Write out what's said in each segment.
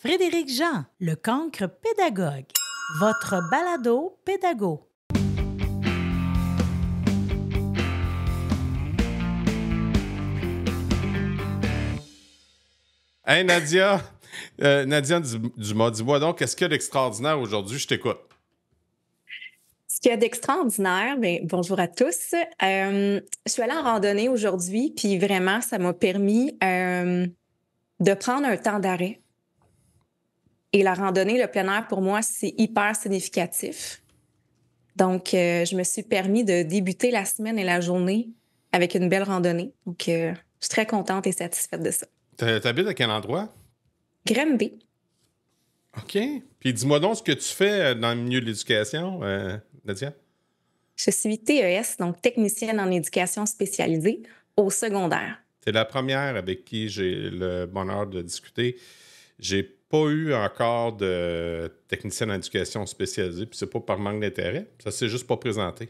Frédéric Jean, le cancre pédagogue. Votre balado pédago. Hey Nadia, Nadia Dumas, dis-moi donc, qu'est-ce qu'il y a d'extraordinaire aujourd'hui? Je t'écoute. Ce qu'il y a d'extraordinaire, bien, bonjour à tous. Je suis allée en randonnée aujourd'hui, puis vraiment, ça m'a permis de prendre un temps d'arrêt. Et la randonnée, le plein air, pour moi, c'est hyper significatif. Donc, je me suis permis de débuter la semaine et la journée avec une belle randonnée. Donc, je suis très contente et satisfaite de ça. T'habites à quel endroit? Granby. OK. Puis dis-moi donc ce que tu fais dans le milieu de l'éducation, Nadia. Je suis TES, donc technicienne en éducation spécialisée au secondaire. T'es la première avec qui j'ai le bonheur de discuter. J'ai pas eu encore de technicienne en éducation spécialisée, puis c'est pas par manque d'intérêt. Ça s'est juste pas présenté.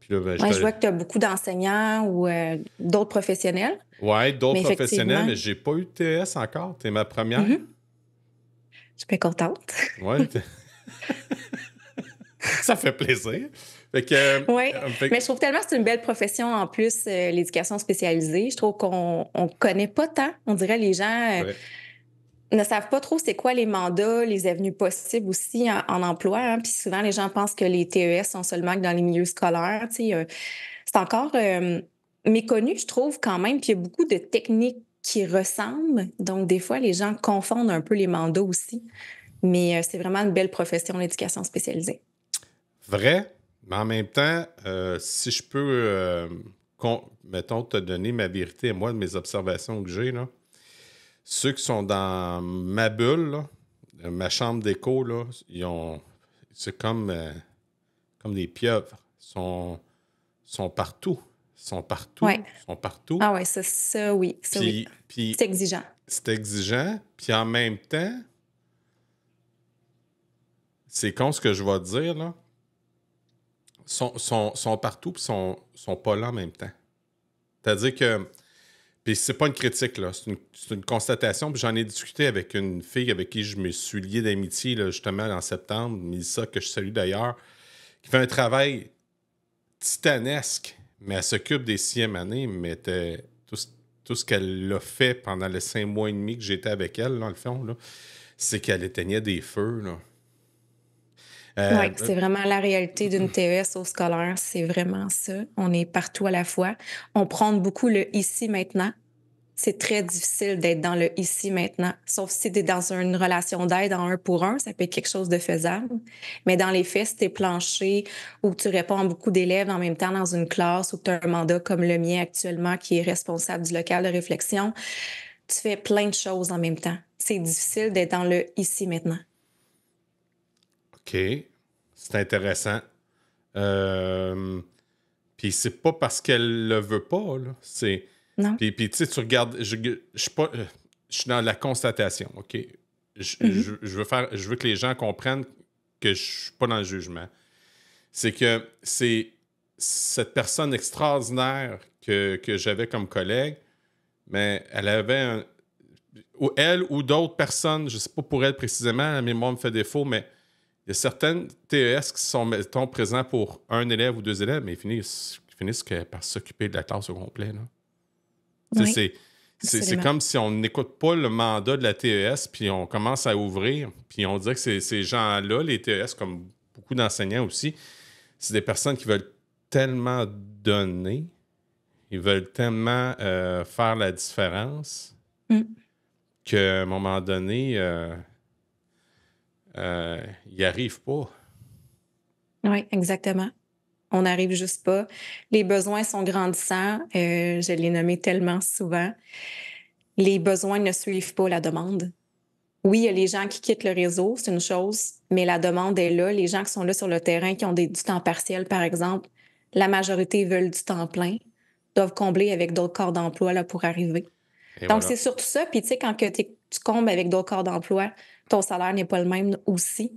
Puis là, ben, Je vois que tu as beaucoup d'enseignants ou d'autres professionnels. Ouais, d'autres Mais professionnels, effectivement, mais j'ai pas eu de TS encore. T'es ma première. je suis bien contente. Ouais. Ça fait plaisir. Fait que, Oui, fait que- mais je trouve tellement que c'est une belle profession en plus, l'éducation spécialisée. Je trouve qu'on ne connaît pas tant. On dirait les gens ouais. ne savent pas trop c'est quoi les mandats, les avenues possibles aussi en emploi. Hein. Puis souvent, les gens pensent que les TES sont seulement dans les milieux scolaires. Tu sais, c'est encore méconnu, je trouve, quand même. Puis il y a beaucoup de techniques qui ressemblent. Donc, des fois, les gens confondent un peu les mandats aussi. Mais c'est vraiment une belle profession, l'éducation spécialisée. Vrai, mais en même temps, si je peux, mettons, te donner ma vérité et moi, de mes observations que j'ai, là, ceux qui sont dans ma bulle, là, ma chambre d'écho, là, c'est comme des pieuvres. Sont partout. Sont partout. Ouais. Sont partout. Ah ouais, ça oui. Ça, oui. Puis C'est exigeant. c'est exigeant. Puis en même temps, c'est con ce que je vais te dire, là. Sont partout puis sont pas là en même temps. C'est-à-dire que... Puis c'est pas une critique, là. C'est une constatation. Puis j'en ai discuté avec une fille avec qui je me suis lié d'amitié, là, justement, en septembre, Mélissa, que je salue d'ailleurs, qui fait un travail titanesque, mais elle s'occupe des 6e années, mais tout ce qu'elle a fait pendant les 5 mois et demi que j'étais avec elle, dans le fond, là, c'est qu'elle éteignait des feux, là. Oui, c'est vraiment la réalité d'une TES au scolaire. C'est vraiment ça. On est partout à la fois. On prône beaucoup le ici maintenant. C'est très difficile d'être dans le ici maintenant. Sauf si tu es dans une relation d'aide en 1 pour 1, ça peut être quelque chose de faisable. Mais dans les faits, si tu es planché ou que tu réponds à beaucoup d'élèves en même temps dans une classe ou que tu as un mandat comme le mien actuellement qui est responsable du local de réflexion, tu fais plein de choses en même temps. C'est difficile d'être dans le ici maintenant. OK. C'est intéressant. Puis c'est pas parce qu'elle le veut pas, là. Non? Puis tu sais, tu regardes... Je suis pas... je suis dans la constatation, OK? Je veux que les gens comprennent que je suis pas dans le jugement. C'est que c'est cette personne extraordinaire que j'avais comme collègue, mais elle avait ou elle ou d'autres personnes, je sais pas pour elle précisément, la mémoire me fait défaut, mais il y a certaines TES qui sont, mettons, présents pour un élève ou 2 élèves, mais ils finissent par s'occuper de la classe au complet, là. Oui, C'est absolument. comme si on n'écoute pas le mandat de la TES, puis on commence à ouvrir, puis on dirait que ces gens-là, les TES, comme beaucoup d'enseignants aussi, c'est des personnes qui veulent tellement donner, ils veulent tellement faire la différence Mm. qu'à un moment donné, ils n'y arrivent pas. Oui, exactement. On n'arrive juste pas. Les besoins sont grandissants. Je l'ai nommé tellement souvent. Les besoins ne suivent pas la demande. Oui, il y a les gens qui quittent le réseau, c'est une chose, mais la demande est là. Les gens qui sont là sur le terrain, qui ont du temps partiel, par exemple, la majorité veulent du temps plein, doivent combler avec d'autres corps d'emploi là, pour arriver. Et Donc, voilà. c'est surtout ça. Puis, tu sais, quand tu combles avec d'autres corps d'emploi, ton salaire n'est pas le même aussi.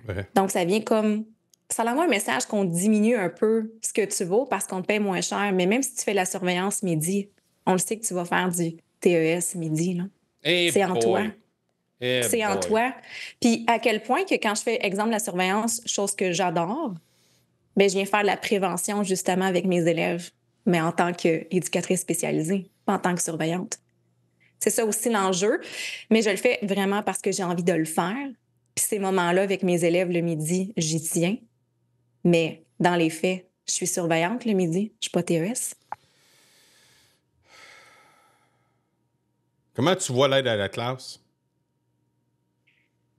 Ouais. Donc, ça vient comme... Ça envoie un message qu'on diminue un peu ce que tu vaux parce qu'on te paye moins cher. Mais même si tu fais la surveillance midi, on le sait que tu vas faire du TES midi. Là. Hey C'est en toi. boy! Eh C'est en boy! toi. Puis à quel point que quand je fais, exemple, la surveillance, chose que j'adore, ben je viens faire de la prévention justement avec mes élèves, mais en tant qu'éducatrice spécialisée, pas en tant que surveillante. C'est ça aussi l'enjeu, mais je le fais vraiment parce que j'ai envie de le faire. Puis ces moments-là avec mes élèves le midi, j'y tiens, mais dans les faits, je suis surveillante le midi, je suis pas TES. Comment tu vois l'aide à la classe?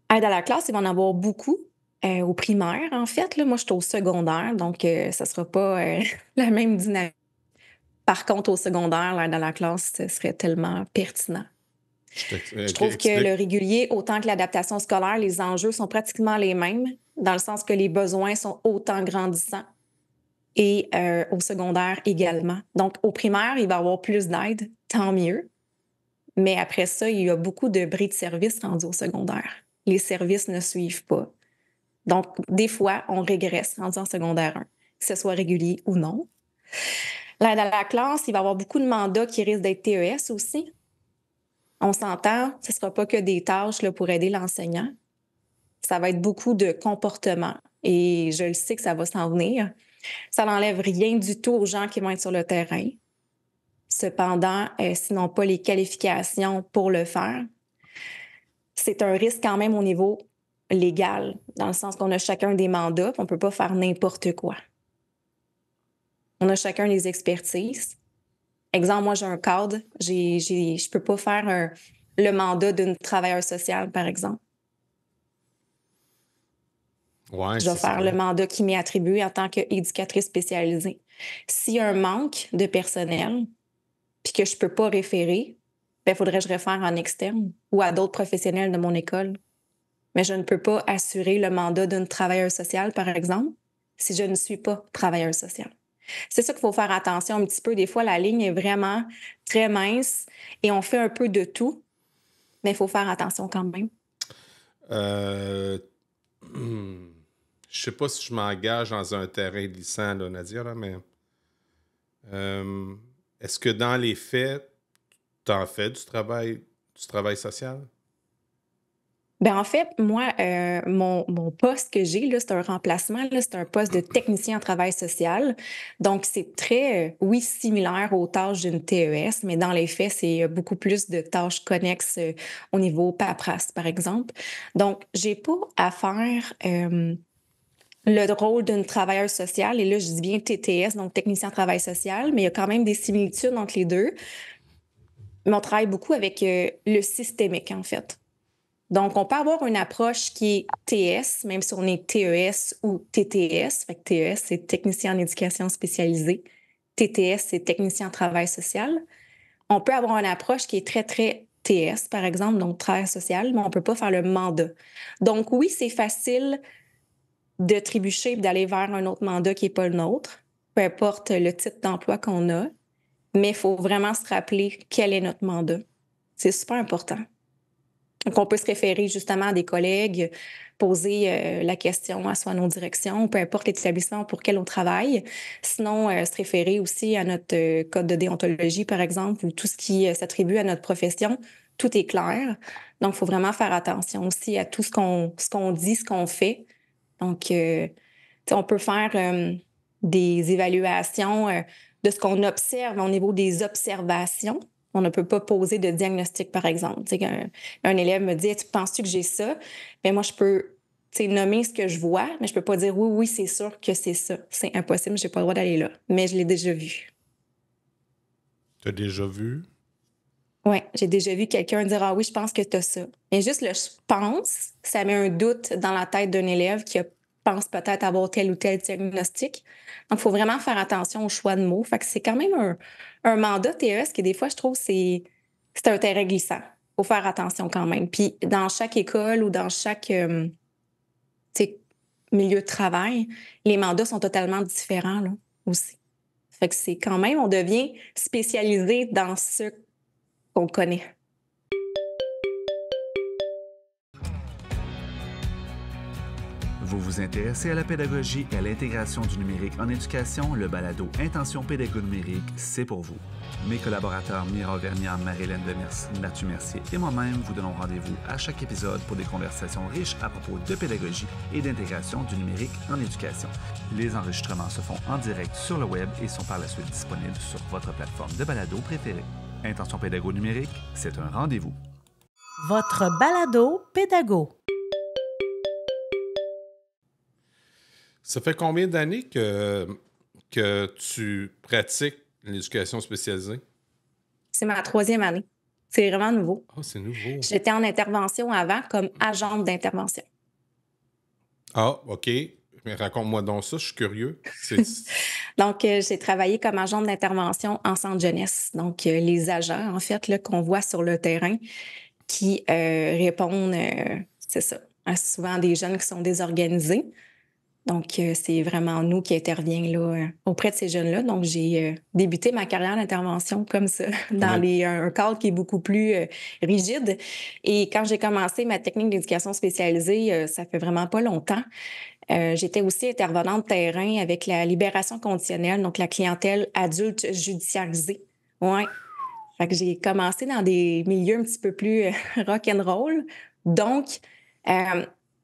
Aide à la classe, il va en avoir beaucoup. Au primaire, en fait, là, moi, je suis au secondaire, donc ça sera pas la même dynamique. Par contre, au secondaire, l'aide à la classe, ce serait tellement pertinent. Je trouve que Explique. le régulier, autant que l'adaptation scolaire, les enjeux sont pratiquement les mêmes, dans le sens que les besoins sont autant grandissants et au secondaire également. Donc, au primaire, il va y avoir plus d'aide, tant mieux. Mais après ça, il y a beaucoup de bris de services rendus au secondaire. Les services ne suivent pas. Donc, des fois, on régresse rendu en secondaire 1, que ce soit régulier ou non. L'aide à la classe, il va y avoir beaucoup de mandats qui risquent d'être TES aussi. On s'entend, ce ne sera pas que des tâches là, pour aider l'enseignant. Ça va être beaucoup de comportement. Et je le sais que ça va s'en venir. Ça n'enlève rien du tout aux gens qui vont être sur le terrain. Cependant, s'ils n'ont pas les qualifications pour le faire, c'est un risque quand même au niveau légal, dans le sens qu'on a chacun des mandats, on ne peut pas faire n'importe quoi. On a chacun des expertises. Exemple, moi, j'ai un cadre, je ne peux pas faire le mandat d'une travailleuse sociale, par exemple. Ouais, Je vais c'est ça. faire le mandat qui m'est attribué en tant qu'éducatrice spécialisée. S'il y a un manque de personnel, puis que je ne peux pas référer, il faudrait que je réfère en externe ou à d'autres professionnels de mon école. Mais je ne peux pas assurer le mandat d'une travailleuse sociale, par exemple, si je ne suis pas travailleuse sociale. C'est ça qu'il faut faire attention un petit peu. Des fois, la ligne est vraiment très mince et on fait un peu de tout, mais il faut faire attention quand même. Euh... Je sais pas si je m'engage dans un terrain glissant, là, Nadia, là, mais est-ce que dans les faits, tu en fais du travail social? Ben en fait, moi, mon poste que j'ai, là, c'est un remplacement, là, c'est un poste de technicien en travail social. Donc, c'est très, oui, similaire aux tâches d'une TES, mais dans les faits, c'est beaucoup plus de tâches connexes au niveau paperasse, par exemple. Donc, j'ai pas à faire le rôle d'une travailleuse sociale, et là, je dis bien TTS, donc technicien en travail social, mais il y a quand même des similitudes entre les deux. Mais on travaille beaucoup avec le systémique, en fait. Donc, on peut avoir une approche qui est TS, même si on est TES ou TTS. Fait que TES, c'est technicien en éducation spécialisée. TTS, c'est technicien en travail social. On peut avoir une approche qui est très, très TS, par exemple, donc travail social, mais on ne peut pas faire le mandat. Donc, oui, c'est facile de trébucher et d'aller vers un autre mandat qui n'est pas le nôtre, peu importe le type d'emploi qu'on a, mais il faut vraiment se rappeler quel est notre mandat. C'est super important. Donc, on peut se référer justement à des collègues, poser la question à soit nos directions, peu importe l'établissement pour lequel on travaille. Sinon, se référer aussi à notre code de déontologie, par exemple, ou tout ce qui s'attribue à notre profession. Tout est clair. Donc, il faut vraiment faire attention aussi à tout ce qu'on dit, ce qu'on fait. Donc, on peut faire des évaluations de ce qu'on observe au niveau des observations. On ne peut pas poser de diagnostic, par exemple. Un élève me dit, tu penses-tu que j'ai ça? Bien, moi, je peux nommer ce que je vois, mais je ne peux pas dire oui, c'est sûr que c'est ça. C'est impossible, je n'ai pas le droit d'aller là. Mais je l'ai déjà vu. Tu as déjà vu? Oui, j'ai déjà vu quelqu'un dire ah oui, je pense que tu as ça. Mais juste le je pense, ça met un doute dans la tête d'un élève qui pense peut-être avoir tel ou tel diagnostic. Donc, il faut vraiment faire attention au choix de mots. Fait que c'est quand même un mandat TES qui, des fois, je trouve, c'est un terrain glissant. Il faut faire attention quand même. Puis, dans chaque école ou dans chaque milieu de travail, les mandats sont totalement différents là, aussi. Fait que c'est quand même, on devient spécialisé dans ce qu'on connaît. Vous vous intéressez à la pédagogie et à l'intégration du numérique en éducation, le balado Intention pédago numérique, c'est pour vous. Mes collaborateurs Mira Vernière, Marie-Hélène Demers, Mathieu Mercier et moi-même vous donnons rendez-vous à chaque épisode pour des conversations riches à propos de pédagogie et d'intégration du numérique en éducation. Les enregistrements se font en direct sur le web et sont par la suite disponibles sur votre plateforme de balado préférée. Intention pédago numérique, c'est un rendez-vous. Votre balado pédago. Ça fait combien d'années que tu pratiques l'éducation spécialisée? C'est ma 3e année. C'est vraiment nouveau. Ah, c'est nouveau. J'étais en intervention avant comme agente d'intervention. Ah, OK. Mais raconte-moi donc ça, je suis curieux. Donc, j'ai travaillé comme agente d'intervention en centre jeunesse. Donc, les agents, en fait, là, qu'on voit sur le terrain qui répondent, c'est ça, à souvent des jeunes qui sont désorganisés. Donc, c'est vraiment nous qui intervient là, auprès de ces jeunes-là. Donc, j'ai débuté ma carrière d'intervention comme ça, dans un cadre qui est beaucoup plus rigide. Et quand j'ai commencé ma technique d'éducation spécialisée, ça fait vraiment pas longtemps. J'étais aussi intervenante terrain avec la libération conditionnelle, donc la clientèle adulte judiciarisée. Ouais. Fait que j'ai commencé dans des milieux un petit peu plus rock'n'roll. Donc,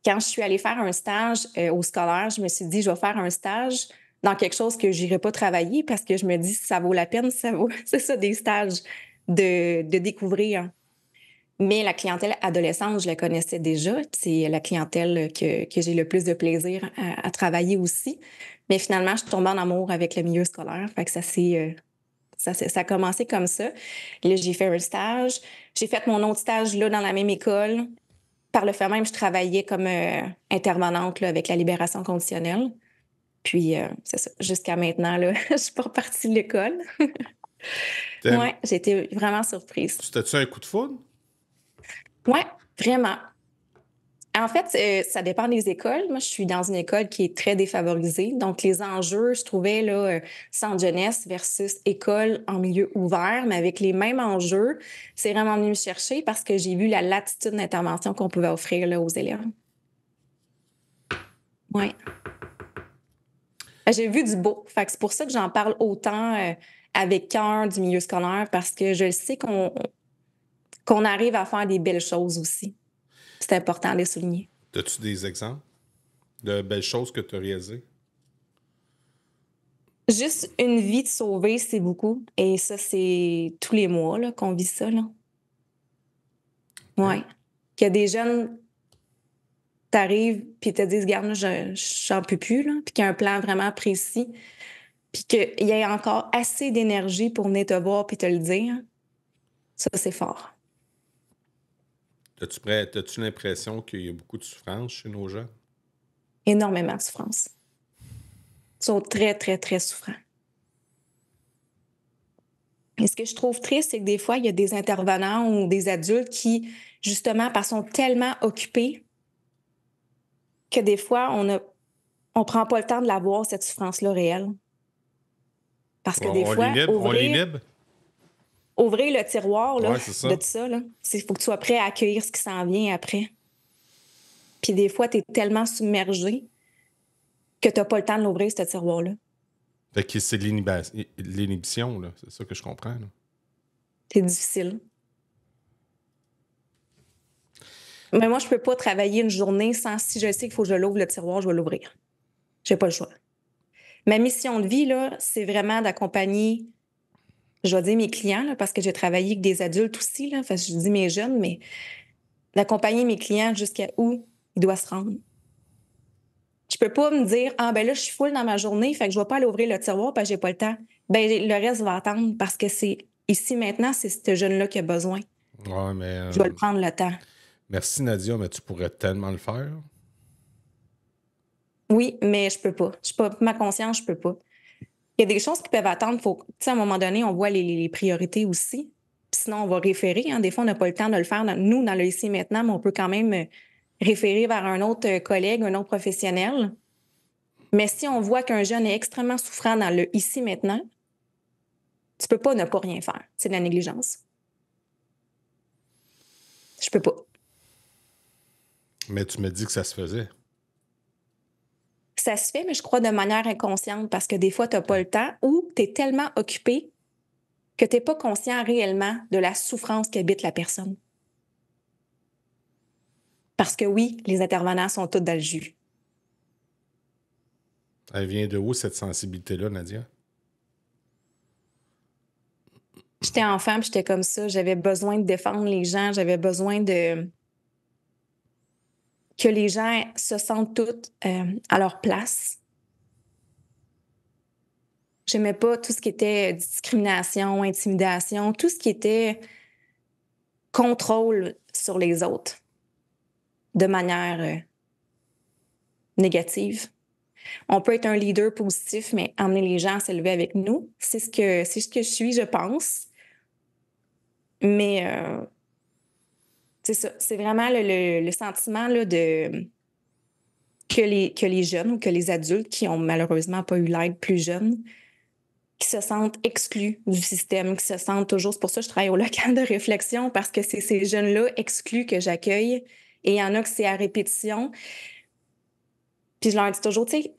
quand je suis allée faire un stage au scolaire, je me suis dit, je vais faire un stage dans quelque chose que j'irai pas travailler parce que je me dis, si ça vaut la peine, ça vaut, c'est ça, des stages de découvrir. Mais la clientèle adolescente, je la connaissais déjà. C'est la clientèle que j'ai le plus de plaisir à travailler aussi. Mais finalement, je suis tombée en amour avec le milieu scolaire. Fait que ça a commencé comme ça. Là, j'ai fait un stage. J'ai fait mon autre stage là, dans la même école. Par le fait même, je travaillais comme intervenante là, avec la libération conditionnelle. Puis, c'est ça. Jusqu'à maintenant, là, je suis pas repartie de l'école. Oui, j'ai été vraiment surprise. C'était-tu un coup de foudre? Oui, vraiment. En fait, ça dépend des écoles. Moi, je suis dans une école qui est très défavorisée. Donc, les enjeux, je trouvais, là, centre jeunesse versus école en milieu ouvert, mais avec les mêmes enjeux, c'est vraiment venu me chercher parce que j'ai vu la latitude d'intervention qu'on pouvait offrir là, aux élèves. Oui. J'ai vu du beau. Fait que c'est pour ça que j'en parle autant avec cœur du milieu scolaire parce que je sais qu'on arrive à faire des belles choses aussi. C'est important de les souligner. As-tu des exemples de belles choses que tu as réalisées? Juste une vie de sauvée, c'est beaucoup. Et ça, c'est tous les mois là, qu'on vit ça. Oui. Qu'il y a des jeunes, t'arrives, puis te disent, regarde, j'en peux plus, là, puis qu'il y a un plan vraiment précis, puis qu'il y ait encore assez d'énergie pour venir te voir puis te le dire. Ça, c'est fort. As-tu l'impression qu'il y a beaucoup de souffrance chez nos jeunes? Énormément de souffrance. Ils sont très, très, très souffrants. Et ce que je trouve triste, c'est que des fois, il y a des intervenants ou des adultes qui, justement, parce qu'ils sont tellement occupés que des fois, on prend pas le temps de la voir, cette souffrance-là réelle. Parce que des fois, ouvrir le tiroir là, de tout ça, il faut que tu sois prêt à accueillir ce qui s'en vient après. Puis des fois, tu es tellement submergé que tu n'as pas le temps de l'ouvrir, ce tiroir-là. Fait que c'est l'inhibition, là. C'est ça que je comprends. Là. C'est difficile. Mais moi, je peux pas travailler une journée sans, si je sais qu'il faut que je l'ouvre le tiroir, je vais l'ouvrir. J'ai pas le choix. Ma mission de vie, là, c'est vraiment d'accompagner, je vais dire mes clients, là, parce que j'ai travaillé avec des adultes aussi, là, parce que je dis mes jeunes, mais d'accompagner mes clients jusqu'à où ils doivent se rendre. Je peux pas me dire, ah, ben là, je suis full dans ma journée, fait que je vais pas aller ouvrir le tiroir parce que j'ai pas le temps. Ben, le reste va attendre parce que c'est ici, maintenant, c'est ce jeune-là qui a besoin. Ouais, mais. Je vais le prendre le temps. Merci, Nadia, mais tu pourrais tellement le faire. Oui, mais je peux pas. Ma conscience, je peux pas. Il y a des choses qui peuvent attendre. Faut, à un moment donné, on voit les priorités aussi. Puis sinon, on va référer. Hein. Des fois, on n'a pas le temps de le faire, nous, dans le ici maintenant, mais on peut quand même référer vers un autre collègue, un autre professionnel. Mais si on voit qu'un jeune est extrêmement souffrant dans le ici maintenant, tu peux pas ne pas rien faire. C'est de la négligence. Je peux pas. Mais tu me dis que ça se faisait. Ça se fait, mais je crois de manière inconsciente parce que des fois, tu n'as pas le temps ou tu es tellement occupé que tu n'es pas conscient réellement de la souffrance qu'habite la personne. Parce que oui, les intervenants sont tous dans le jus. Elle vient de où, cette sensibilité-là, Nadia? J'étais enfant, puis j'étais comme ça. J'avais besoin de défendre les gens. J'avais besoin de que les gens se sentent tous à leur place. J'aimais pas tout ce qui était discrimination, intimidation, tout ce qui était contrôle sur les autres de manière négative. On peut être un leader positif, mais emmener les gens à s'élever avec nous. C'est ce que je suis, je pense. Mais c'est ça. C'est vraiment le sentiment là, que les jeunes ou que les adultes qui ont malheureusement pas eu l'aide plus jeunes, qui se sentent exclus du système, qui se sentent toujours... C'est pour ça que je travaille au local de réflexion, parce que c'est ces jeunes-là exclus que j'accueille. Et il y en a que c'est à répétition. Puis je leur dis toujours, tu sais,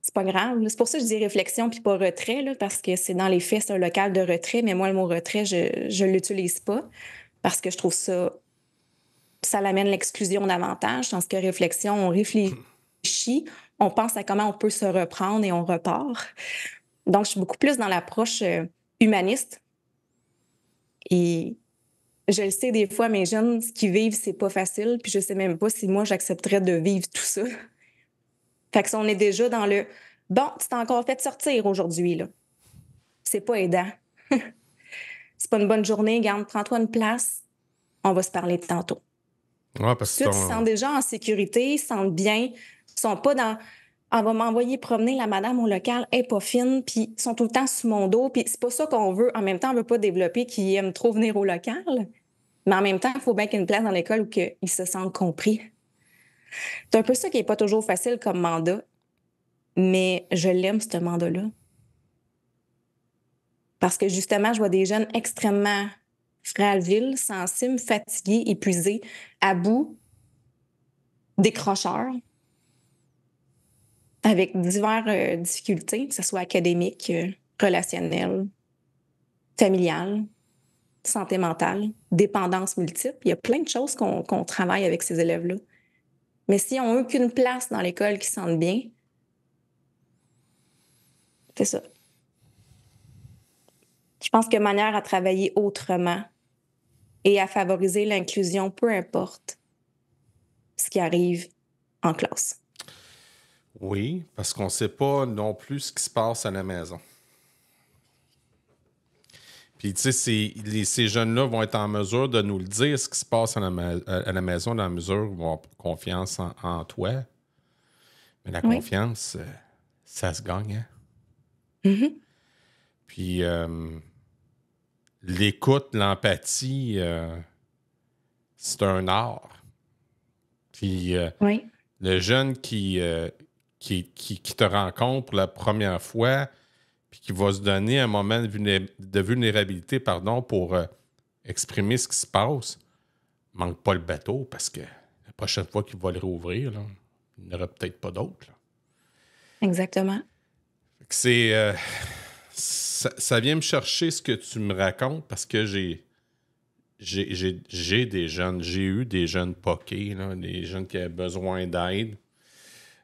c'est pas grave. C'est pour ça que je dis réflexion puis pas retrait, là, parce que c'est dans les faits, c'est un local de retrait. Mais moi, le mot retrait, je l'utilise pas parce que je trouve ça l'amène l'exclusion davantage. Dans ce que réflexion, on réfléchit, on pense à comment on peut se reprendre et on repart. Donc, je suis beaucoup plus dans l'approche humaniste. Et je le sais, des fois, mes jeunes, ce qu'ils vivent, c'est pas facile. Puis je sais même pas si moi, j'accepterais de vivre tout ça. Fait que si on est déjà dans le « bon, tu t'es encore fait sortir aujourd'hui, là. » C'est pas aidant. C'est pas une bonne journée, garde, prends-toi une place. On va se parler tantôt. Ouais, parce que ils se sentent déjà en sécurité, ils se sentent bien. Ils sont pas dans « on va m'envoyer promener la madame au local, elle est pas fine, puis ils sont tout le temps sous mon dos. » Puis c'est pas ça qu'on veut. En même temps, on veut pas développer qu'ils aiment trop venir au local. Mais en même temps, il faut bien qu'il y ait une place dans l'école où ils se sentent compris. C'est un peu ça qui n'est pas toujours facile comme mandat, mais je l'aime, ce mandat-là. Parce que justement, je vois des jeunes extrêmement fragiles, sensibles, fatigués, épuisés, à bout, décrocheurs, avec diverses difficultés, que ce soit académiques, relationnelles, familiales, santé mentale, dépendance multiple. Il y a plein de choses qu'on travaille avec ces élèves-là. Mais s'ils n'ont aucune place dans l'école qui se sentent bien, c'est ça. Je pense que manière à travailler autrement et à favoriser l'inclusion, peu importe ce qui arrive en classe. Oui, parce qu'on ne sait pas non plus ce qui se passe à la maison. Puis, tu sais, ces jeunes-là vont être en mesure de nous le dire, ce qui se passe à la maison, dans la mesure où ils vont avoir confiance en toi. Mais la confiance, ça se gagne, hein? Mm-hmm. Puis, l'écoute, l'empathie, c'est un art. Puis, le jeune qui te rencontre pour la première fois, puis qui va se donner un moment de vulnérabilité pour exprimer ce qui se passe, manque pas le bateau, parce que la prochaine fois qu'il va le réouvrir, là, il n'y en aura peut-être pas d'autres. Là. Exactement. C'est... ça vient me chercher ce que tu me racontes, parce que j'ai des jeunes, j'ai eu des jeunes poqués, là, des jeunes qui avaient besoin d'aide.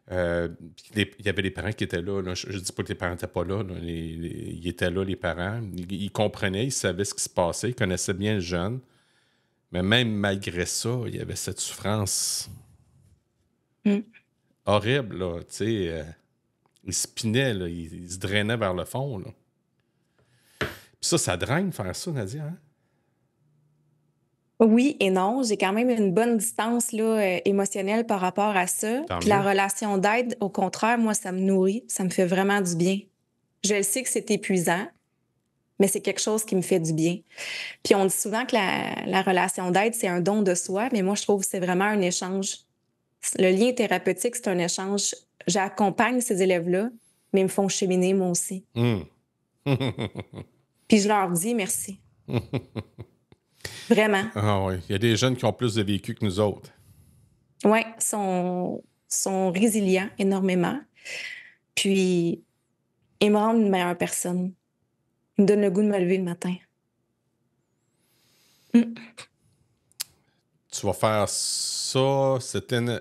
Il y avait les parents qui étaient là. Je ne dis pas que les parents n'étaient pas là. Ils étaient là, les parents. Ils comprenaient, ils savaient ce qui se passait, ils connaissaient bien le jeune. Mais même malgré ça, il y avait cette souffrance horrible. Là, ils spinaient, là, ils se drainaient vers le fond. Là. Puis ça draine faire ça, Nadia. Hein? Oui et non. J'ai quand même une bonne distance là, émotionnelle par rapport à ça. Puis la relation d'aide, au contraire, moi, ça me nourrit. Ça me fait vraiment du bien. Je le sais que c'est épuisant, mais c'est quelque chose qui me fait du bien. Puis on dit souvent que la relation d'aide, c'est un don de soi, mais moi, je trouve que c'est vraiment un échange. Le lien thérapeutique, c'est un échange. J'accompagne ces élèves-là, mais ils me font cheminer, moi aussi. Puis je leur dis merci. Vraiment. Ah oui, il y a des jeunes qui ont plus de vécu que nous autres. Oui, sont résilients énormément. Puis, ils me rendent une meilleure personne. Ils me donnent le goût de me lever le matin. Tu vas faire ça,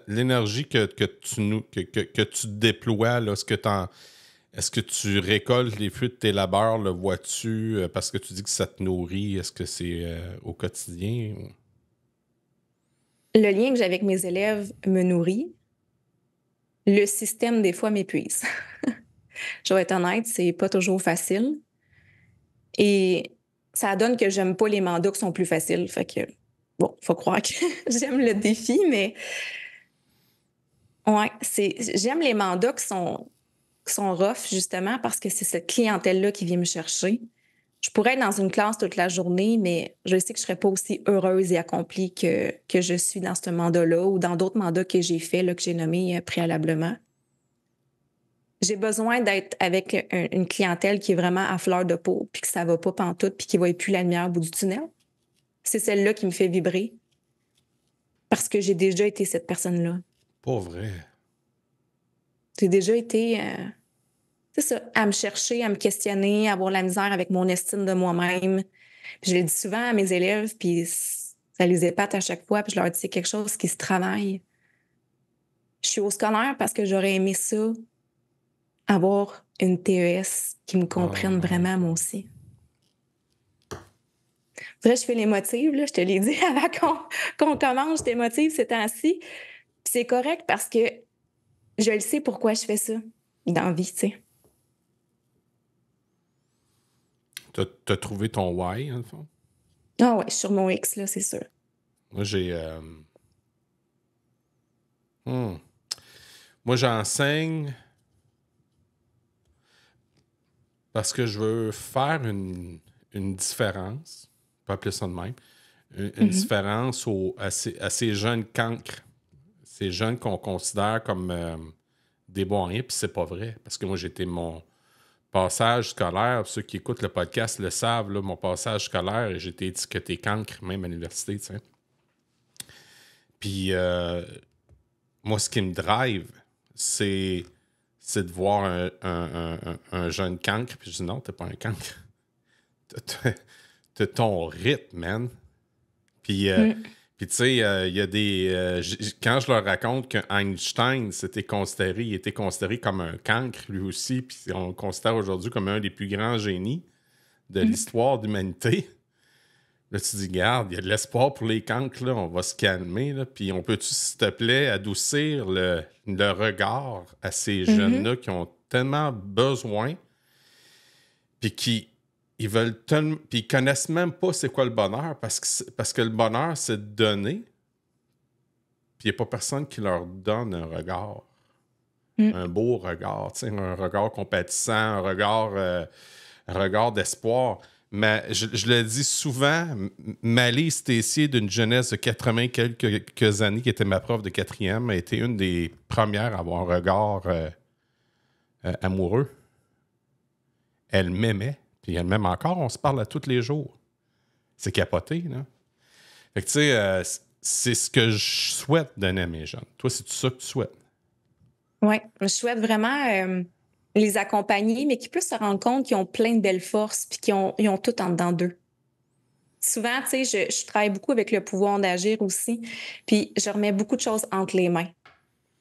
l'énergie que tu déploies, là, est-ce que tu récoltes les fruits de tes labeurs, le vois-tu, parce que tu dis que ça te nourrit? Est-ce que c'est au quotidien? Le lien que j'ai avec mes élèves me nourrit. Le système, des fois, m'épuise. Je vais être honnête, c'est pas toujours facile. Et ça donne que j'aime pas les mandats qui sont plus faciles. Fait que, bon, faut croire que j'aime le défi, mais ouais, j'aime les mandats qui sont rough, justement, parce que c'est cette clientèle-là qui vient me chercher. Je pourrais être dans une classe toute la journée, mais je sais que je serais pas aussi heureuse et accomplie que je suis dans ce mandat-là ou dans d'autres mandats que j'ai faits, là, que j'ai nommés préalablement. J'ai besoin d'être avec une clientèle qui est vraiment à fleur de peau, puis que ça va pas pantoute, puis qui voit plus la lumière au bout du tunnel. C'est celle-là qui me fait vibrer. Parce que j'ai déjà été cette personne-là. Pas vrai. J'ai déjà été, c'est ça, à me chercher, à me questionner, à avoir la misère avec mon estime de moi-même. Puis je le dis souvent à mes élèves, puis ça les épate à chaque fois, puis je leur dis c'est quelque chose qui se travaille. Je suis au scolaire parce que j'aurais aimé ça, avoir une TES qui me comprenne vraiment, moi aussi. Je fais l'émotive, là, je te l'ai dit avant qu'on commence, j'étais émotive ces temps-ci. C'est correct parce que je le sais pourquoi je fais ça dans la vie, tu sais. T'as trouvé ton why, en fond? Ah ouais, sur mon X, là, c'est sûr. Moi, Moi, j'enseigne parce que je veux faire une différence, on peut appeler ça de même, une différence à ces jeunes cancres, ces jeunes qu'on considère comme des bons rien, puis c'est pas vrai. Parce que moi, j'étais mon passage scolaire, ceux qui écoutent le podcast le savent, là, mon passage scolaire, j'ai été étiqueté cancre, même à l'université, tu sais. Puis, moi, ce qui me drive, c'est de voir un jeune cancre, puis je dis non, t'es pas un cancre. T'as ton rythme, man. Puis, tu sais, il y a des... quand je leur raconte qu'Einstein il était considéré comme un cancre, lui aussi, puis on le considère aujourd'hui comme un des plus grands génies de l'histoire de l'humanité. Là, tu dis, garde, il y a de l'espoir pour les cancres, là, on va se calmer, là, puis on peut-tu, s'il te plaît, adoucir le regard à ces jeunes-là qui ont tellement besoin, puis qui... Ils veulent puis ils connaissent même pas c'est quoi le bonheur parce que le bonheur, c'est de donner. Puis il n'y a pas personne qui leur donne un regard. Un beau regard, tu sais, un regard compatissant, un regard d'espoir. Mais je le dis souvent, Malice Tessier, d'une jeunesse de 80 quelques années, qui était ma prof de 4e, a été une des premières à avoir un regard amoureux. Elle m'aimait. Puis elle m'aime encore, on se parle à tous les jours. C'est capoté, là. Fait que, tu sais, c'est ce que je souhaite donner à mes jeunes. Toi, c'est tout ça que tu souhaites? Oui, je souhaite vraiment les accompagner, mais qu'ils puissent se rendre compte qu'ils ont plein de belles forces puis ils ont tout en dedans d'eux. Souvent, tu sais, je travaille beaucoup avec le pouvoir d'agir aussi, puis je remets beaucoup de choses entre les mains.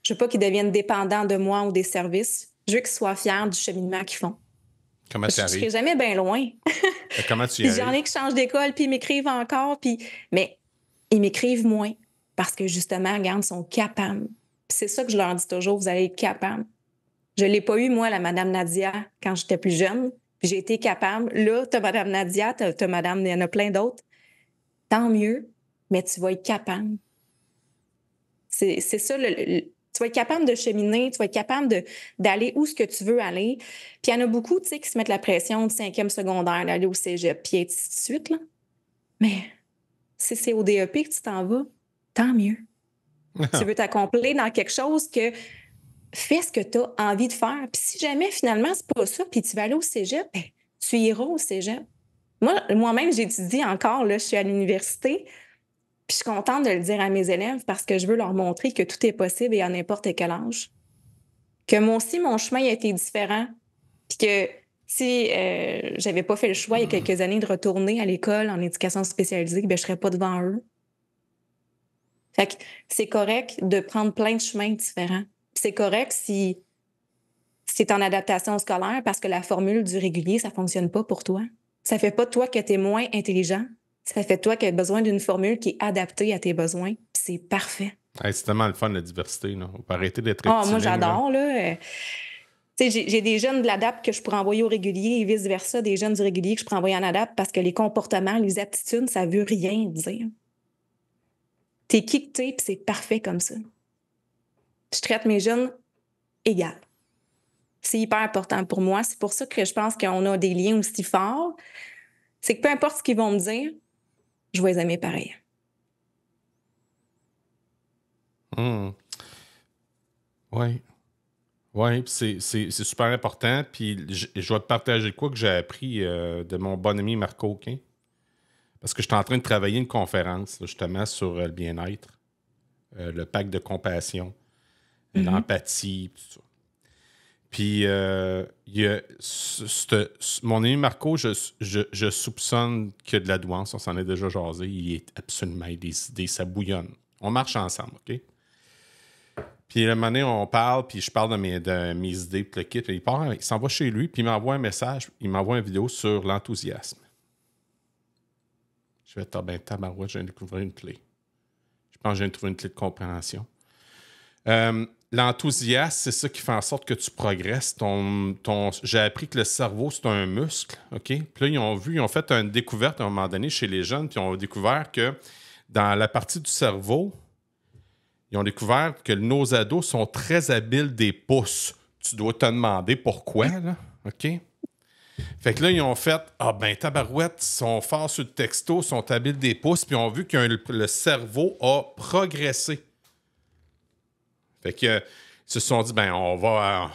Je veux pas qu'ils deviennent dépendants de moi ou des services. Je veux qu'ils soient fiers du cheminement qu'ils font. Comment tu arrives? Je serai jamais bien loin. Comment tu y arrives? J'en ai qui changent d'école, puis ils m'écrivent encore, mais ils m'écrivent moins parce que, justement, regarde, ils sont capables. Puis c'est ça que je leur dis toujours, vous allez être capables. Je l'ai pas eu, moi, la Madame Nadia, quand j'étais plus jeune. Puis j'ai été capable. Là, t'as Madame Nadia, t'as Madame, il y en a plein d'autres. Tant mieux, mais tu vas être capable. C'est ça, tu vas être capable de cheminer, tu vas être capable d'aller où ce que tu veux aller. Puis il y en a beaucoup, tu sais, qui se mettent la pression du 5e secondaire, d'aller au cégep, puis ainsi de suite, là. Mais si c'est au DEP que tu t'en vas, tant mieux. Tu veux t'accomplir dans quelque chose que... Fais ce que tu as envie de faire. Puis si jamais, finalement, c'est pas ça, puis tu vas aller au cégep, ben, tu iras au cégep. Moi-même, j'étudie encore, là, je suis à l'université, puis je suis contente de le dire à mes élèves parce que je veux leur montrer que tout est possible et à n'importe quel âge. que moi aussi, mon chemin a été différent. Puis que si j'avais pas fait le choix il y a quelques années de retourner à l'école en éducation spécialisée, ben, je serais pas devant eux. Fait que c'est correct de prendre plein de chemins différents. C'est correct si c'est en adaptation scolaire parce que la formule du régulier, ça fonctionne pas pour toi. Ça fait pas de toi que tu es moins intelligent. Ça fait de toi que tu as besoin d'une formule qui est adaptée à tes besoins. Puis c'est parfait. Hey, c'est tellement le fun, la diversité. Là. On peut arrêter d'être moi, rectiligne, j'adore. Là. Tu sais, j'ai des jeunes de l'ADAP que je pourrais envoyer au régulier et vice-versa, des jeunes du régulier que je pourrais envoyer en ADAP parce que les comportements, les aptitudes, ça veut rien dire. T'es qui que t'es, puis c'est parfait comme ça. Je traite mes jeunes égal. C'est hyper important pour moi. C'est pour ça que je pense qu'on a des liens aussi forts. C'est que peu importe ce qu'ils vont me dire, je vais les aimer pareil. Oui. Oui, c'est super important. Puis je vais te partager quoi que j'ai appris de mon bon ami Marco Auquin. Parce que je suis en train de travailler une conférence, là, justement, sur le bien-être, le pacte de compassion, l'empathie, tout ça. Puis, il y a mon ami Marco, je soupçonne qu'il y a de la douance. On s'en est déjà jasé. Il est absolument des idées, ça bouillonne. On marche ensemble, OK? Puis, un moment donné, on parle, puis je parle de mes idées, puis le kit. Puis il s'en va chez lui, puis il m'envoie un message, il m'envoie une vidéo sur l'enthousiasme. Je vais être tabarouette, je viens de découvrir une clé. Je pense que je viens de trouver une clé de compréhension. L'enthousiasme, c'est ça qui fait en sorte que tu progresses. J'ai appris que le cerveau, c'est un muscle, OK? Puis là, ils ont fait une découverte à un moment donné chez les jeunes, puis ils ont découvert que dans la partie du cerveau, ils ont découvert que nos ados sont très habiles des pouces. Tu dois te demander pourquoi, là, OK? Fait que là, ils ont fait « Ah ben, tabarouette, ils sont forts sur le texto, sont habiles des pouces, puis ils ont vu que le cerveau a progressé. » Fait que ils se sont dit, ben, on va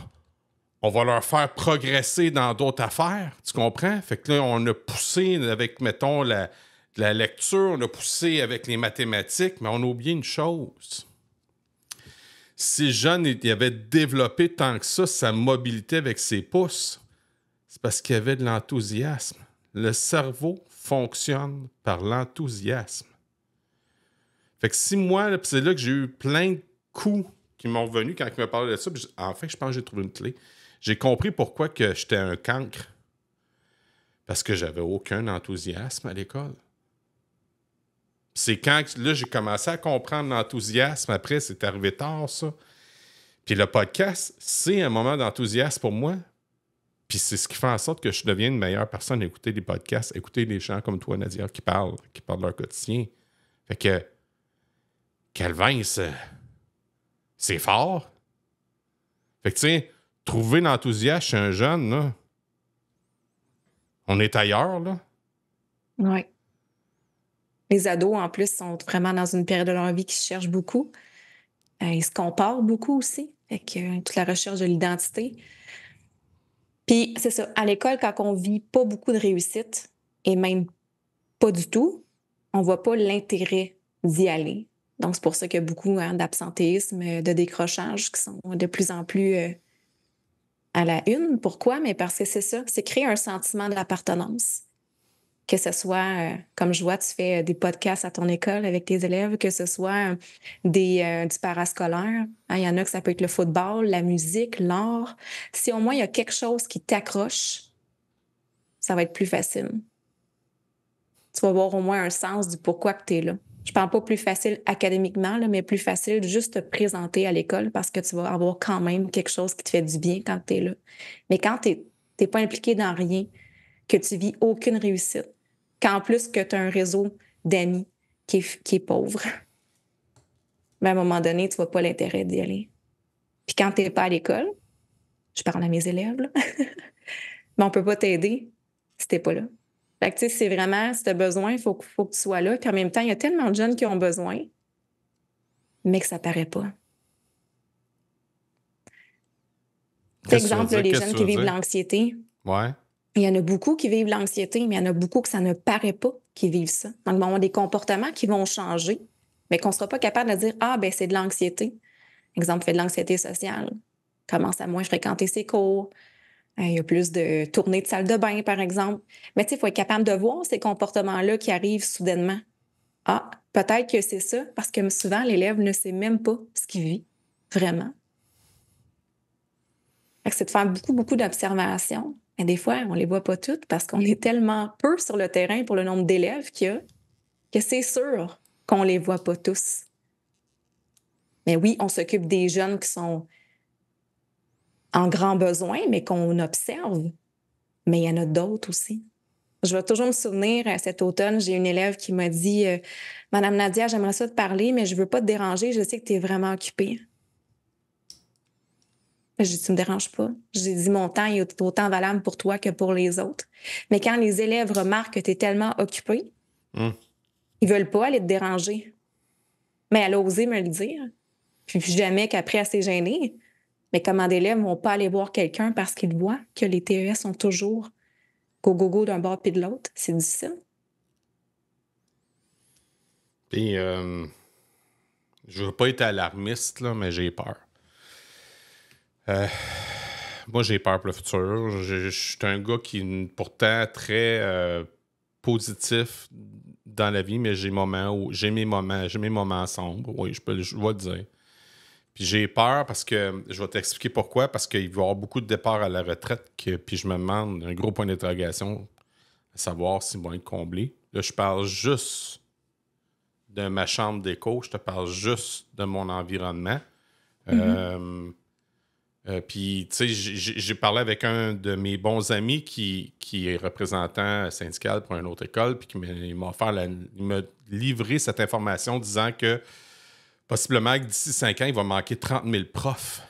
leur faire progresser dans d'autres affaires. Tu comprends? Fait que là, on a poussé avec, mettons, la lecture, on a poussé avec les mathématiques, mais on a oublié une chose. Si jeune, il avait développé tant que ça sa mobilité avec ses pouces, c'est parce qu'il y avait de l'enthousiasme. Le cerveau fonctionne par l'enthousiasme. Fait que si moi, c'est là que j'ai eu plein de coups qui m'ont revenu quand il me parlait de ça. En fait, je pense que j'ai trouvé une clé. J'ai compris pourquoi que j'étais un cancre. Parce que j'avais aucun enthousiasme à l'école. C'est quand là, j'ai commencé à comprendre l'enthousiasme. Après, c'est arrivé tard, ça. Puis le podcast, c'est un moment d'enthousiasme pour moi. Puis c'est ce qui fait en sorte que je deviens une meilleure personne à écouter des podcasts, à écouter des gens comme toi, Nadia, qui parlent de leur quotidien. Fait que Calvin, c'est fort. Fait que, tu sais, trouver l'enthousiasme chez un jeune, là, on est ailleurs, là. Oui. Les ados, en plus, sont vraiment dans une période de leur vie qui se cherchent beaucoup. Ils se comparent beaucoup aussi, avec toute la recherche de l'identité. Puis, c'est ça, à l'école, quand on vit pas beaucoup de réussite, et même pas du tout, on voit pas l'intérêt d'y aller. Donc, c'est pour ça qu'il y a beaucoup d'absentéisme, de décrochage qui sont de plus en plus à la une. Pourquoi? Mais parce que c'est ça, c'est créer un sentiment d'appartenance. Que ce soit, comme je vois, tu fais des podcasts à ton école avec tes élèves, que ce soit du parascolaire. Il y en a que ça peut être le football, la musique, l'art. Si au moins il y a quelque chose qui t'accroche, ça va être plus facile. Tu vas avoir au moins un sens du pourquoi que tu es là. Je parle pas plus facile académiquement, là, mais plus facile de juste te présenter à l'école parce que tu vas avoir quand même quelque chose qui te fait du bien quand tu es là. Mais quand tu n'es pas impliqué dans rien, que tu vis aucune réussite, qu'en plus que tu as un réseau d'amis qui est pauvre, ben à un moment donné, tu ne vois pas l'intérêt d'y aller. Puis quand tu n'es pas à l'école, je parle à mes élèves, là, mais on ne peut pas t'aider si tu n'es pas là. Fait que, tu sais, c'est vraiment, si tu as besoin, il faut que tu sois là. Puis en même temps, il y a tellement de jeunes qui ont besoin, mais que ça ne paraît pas. Par exemple, là, les jeunes qui vivent l'anxiété. Ouais. Il y en a beaucoup qui vivent l'anxiété, mais il y en a beaucoup que ça ne paraît pas qu'ils vivent ça. Donc, ils vont avoir des comportements qui vont changer, mais qu'on ne sera pas capable de dire « Ah, ben c'est de l'anxiété. » Exemple, fait de l'anxiété sociale. commence à moins fréquenter ses cours. Il y a plus de tournées de salle de bain, par exemple. Mais tu sais, il faut être capable de voir ces comportements-là qui arrivent soudainement. Ah, peut-être que c'est ça, parce que souvent, l'élève ne sait même pas ce qu'il vit, vraiment. Fait que c'est de faire beaucoup, beaucoup d'observations. Et des fois, on ne les voit pas toutes parce qu'on est tellement peu sur le terrain pour le nombre d'élèves qu'il y a que c'est sûr qu'on ne les voit pas tous. Mais oui, on s'occupe des jeunes qui sont en grand besoin, mais qu'on observe. Mais il y en a d'autres aussi. Je vais toujours me souvenir, cet automne, j'ai une élève qui m'a dit « Madame Nadia, j'aimerais ça te parler, mais je ne veux pas te déranger, je sais que tu es vraiment occupée. » J'ai dit « Tu ne me déranges pas. » J'ai dit « Mon temps est autant valable pour toi que pour les autres. » Mais quand les élèves remarquent que tu es tellement occupée, ils ne veulent pas aller te déranger. Mais elle a osé me le dire. Puis jamais qu'après, elle s'est gênée. Mais comment d'élèves ne vont pas aller voir quelqu'un parce qu'ils voient que les TES sont toujours go d'un bord puis de l'autre? C'est difficile. Puis, je veux pas être alarmiste, là, mais j'ai peur. Moi, j'ai peur pour le futur. Je suis un gars qui est pourtant très positif dans la vie, mais j'ai mes moments sombres. Oui, je vais le dire. Puis j'ai peur parce que, je vais t'expliquer pourquoi, parce qu'il va y avoir beaucoup de départs à la retraite, puis je me demande, un gros point d'interrogation, à savoir s'ils vont être comblés. Là, je parle juste de ma chambre d'écho, je te parle juste de mon environnement. Puis, tu sais, j'ai parlé avec un de mes bons amis qui est représentant syndical pour une autre école, puis il m'a livré cette information disant que possiblement que d'ici 5 ans, il va manquer 30 000 profs.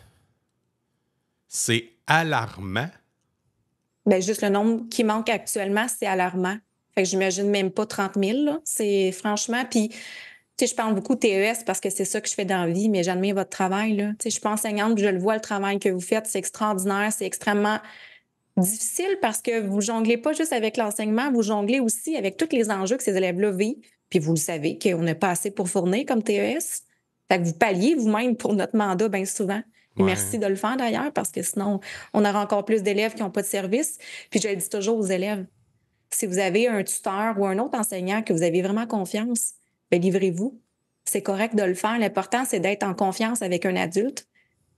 C'est alarmant. Bien, juste le nombre qui manque actuellement, c'est alarmant. Fait que j'imagine même pas 30 000, là. C'est franchement... Puis, tu sais, je parle beaucoup de TES parce que c'est ça que je fais dans la vie, mais j'admire votre travail, là. Tu sais, je suis pas enseignante, je le vois, le travail que vous faites, c'est extraordinaire, c'est extrêmement difficile parce que vous jonglez pas juste avec l'enseignement, vous jonglez aussi avec tous les enjeux que ces élèves-là vivent. Puis vous le savez qu'on n'a pas assez pour fournir comme TES. Fait que vous palliez vous-même pour notre mandat bien souvent. Et merci de le faire d'ailleurs, parce que sinon, on aura encore plus d'élèves qui n'ont pas de service. Puis je le dis toujours aux élèves, si vous avez un tuteur ou un autre enseignant que vous avez vraiment confiance, bien, livrez-vous. C'est correct de le faire. L'important, c'est d'être en confiance avec un adulte,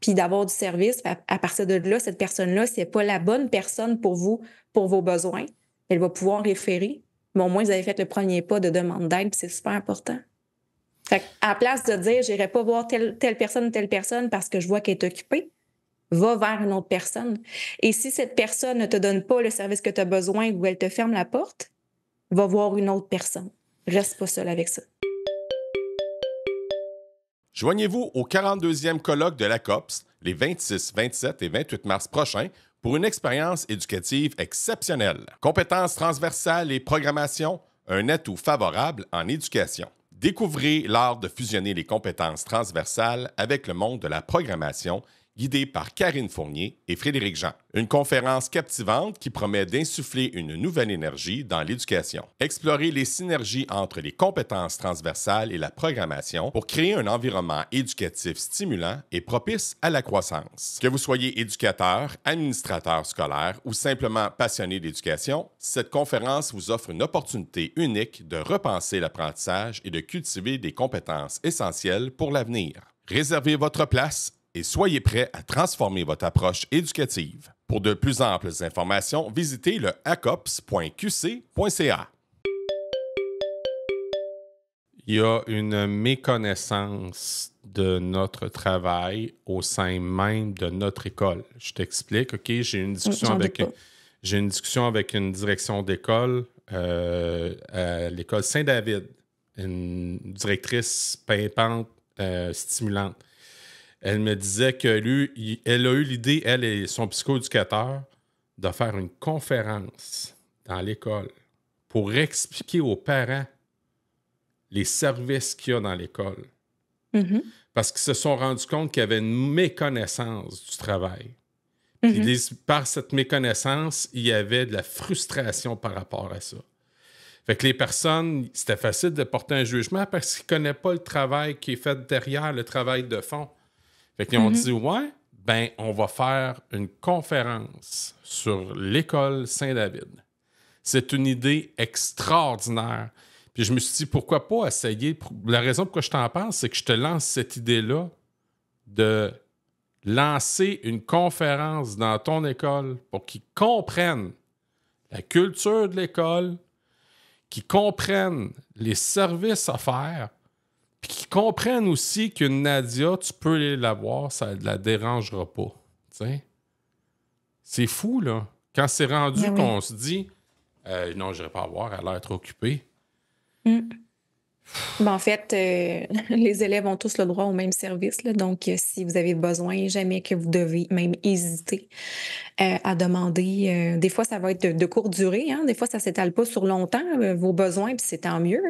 puis d'avoir du service. À partir de là, cette personne-là, si elle n'est pas la bonne personne pour vous, pour vos besoins, elle va pouvoir référer. Mais au moins, vous avez fait le premier pas de demande d'aide, puis c'est super important. Fait à la place de dire « j'irai pas voir telle personne parce que je vois qu'elle est occupée », va vers une autre personne. Et si cette personne ne te donne pas le service que tu as besoin ou elle te ferme la porte, va voir une autre personne. Reste pas seul avec ça. Joignez-vous au 42e colloque de la COPS les 26, 27 et 28 mars prochains pour une expérience éducative exceptionnelle. Compétences transversales et programmation, un atout favorable en éducation. Découvrez l'art de fusionner les compétences transversales avec le monde de la programmation, guidé par Karine Fournier et Frédéric Jean. Une conférence captivante qui promet d'insuffler une nouvelle énergie dans l'éducation. Explorez les synergies entre les compétences transversales et la programmation pour créer un environnement éducatif stimulant et propice à la croissance. Que vous soyez éducateur, administrateur scolaire ou simplement passionné d'éducation, cette conférence vous offre une opportunité unique de repenser l'apprentissage et de cultiver des compétences essentielles pour l'avenir. Réservez votre place et soyez prêts à transformer votre approche éducative. Pour de plus amples informations, visitez le acops.qc.ca. Il y a une méconnaissance de notre travail au sein même de notre école. Je t'explique, OK? J'ai une discussion avec une direction d'école à l'école Saint-David, une directrice pimpante, stimulante. Elle me disait qu'elle a eu l'idée, elle et son psychoéducateur, de faire une conférence dans l'école pour expliquer aux parents les services qu'il y a dans l'école. Mm-hmm. Parce qu'ils se sont rendus compte qu'il y avait une méconnaissance du travail. Mm-hmm. Puis par cette méconnaissance, il y avait de la frustration par rapport à ça. Fait que les personnes, c'était facile de porter un jugement parce qu'ils ne connaissent pas le travail qui est fait derrière le travail de fond. Fait qu'ils ont dit, ouais, ben, on va faire une conférence sur l'école Saint-David. C'est une idée extraordinaire. Puis je me suis dit, pourquoi pas essayer? La raison pourquoi je t'en parle, c'est que je te lance cette idée-là de lancer une conférence dans ton école pour qu'ils comprennent la culture de l'école, qu'ils comprennent les services à faire, puis qu'ils comprennent aussi qu'une Nadia, tu peux aller la voir, ça ne la dérangera pas. T'sais? C'est fou, là. Quand c'est rendu qu'on se dit non, je n'irai pas la voir, elle a l'air trop occupée. Ben, en fait, les élèves ont tous le droit au même service. Là, donc, si vous avez besoin, jamais que vous devez même hésiter à demander. Des fois, ça va être de courte durée. Hein? Des fois, ça ne s'étale pas sur longtemps, vos besoins, puis c'est tant mieux.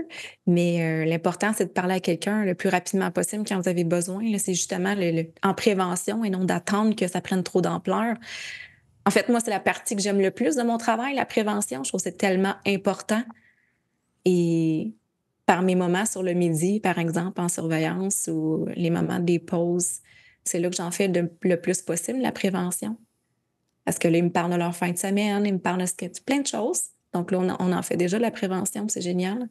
Mais l'important, c'est de parler à quelqu'un le plus rapidement possible quand vous avez besoin. Là, c'est justement en prévention et non d'attendre que ça prenne trop d'ampleur. En fait, moi, c'est la partie que j'aime le plus de mon travail, la prévention. Je trouve que c'est tellement important. Et par mes moments sur le midi, par exemple, en surveillance ou les moments des pauses, c'est là que j'en fais le plus possible, la prévention. Parce que là, ils me parlent de leur fin de semaine, ils me parlent de plein de choses. Donc là, on en fait déjà de la prévention, c'est génial.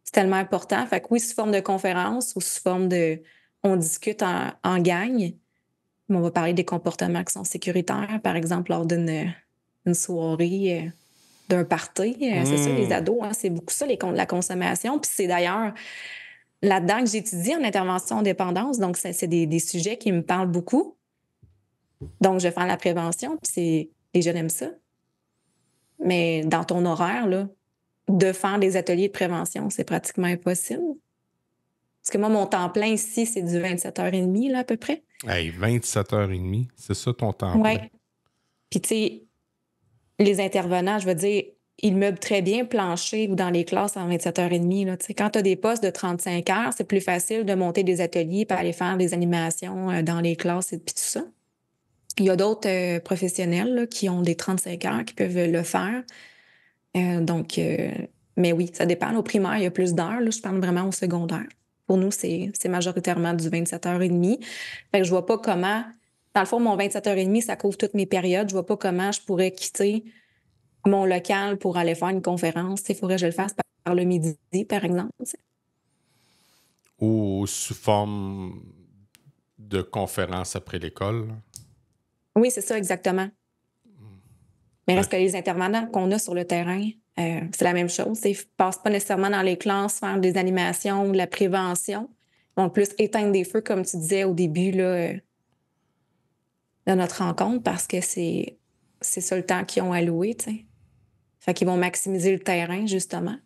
C'est tellement important. Fait que oui, sous forme de conférence ou sous forme de... On discute en gang, mais on va parler des comportements qui sont sécuritaires, par exemple, lors d'une soirée... d'un party. C'est ça, les ados, hein, c'est beaucoup ça, la consommation. Puis c'est d'ailleurs là-dedans que j'étudie en intervention en dépendance. Donc, c'est des sujets qui me parlent beaucoup. Donc, je vais faire la prévention, puis les jeunes aiment ça. Mais dans ton horaire, là, de faire des ateliers de prévention, c'est pratiquement impossible. Parce que moi, mon temps plein ici, c'est du 27h30, là, à peu près. Hey, 27h30, c'est ça ton temps plein? Oui. Puis, tu sais, les intervenants, je veux dire, ils meublent très bien plancher ou dans les classes en 27h30. Là, quand tu as des postes de 35 heures, c'est plus facile de monter des ateliers et aller faire des animations dans les classes et puis tout ça. Il y a d'autres professionnels là, qui ont des 35 heures qui peuvent le faire. Mais oui, ça dépend. Au primaire, il y a plus d'heures. Là, je parle vraiment au secondaire. Pour nous, c'est majoritairement du 27h30. Fait que je vois pas comment... Dans le fond, mon 27h30, ça couvre toutes mes périodes. Je vois pas comment je pourrais quitter mon local pour aller faire une conférence. Il faudrait que je le fasse par le midi, par exemple. T'sais. Ou sous forme de conférence après l'école? Oui, c'est ça, exactement. Mais reste que les intervenants qu'on a sur le terrain, c'est la même chose. Ils ne passent pas nécessairement dans les classes faire des animations ou de la prévention. Ils vont plus éteindre des feux, comme tu disais au début là, de notre rencontre, parce que c'est ça le temps qu'ils ont alloué. T'sais. Fait qu'ils vont maximiser le terrain, justement.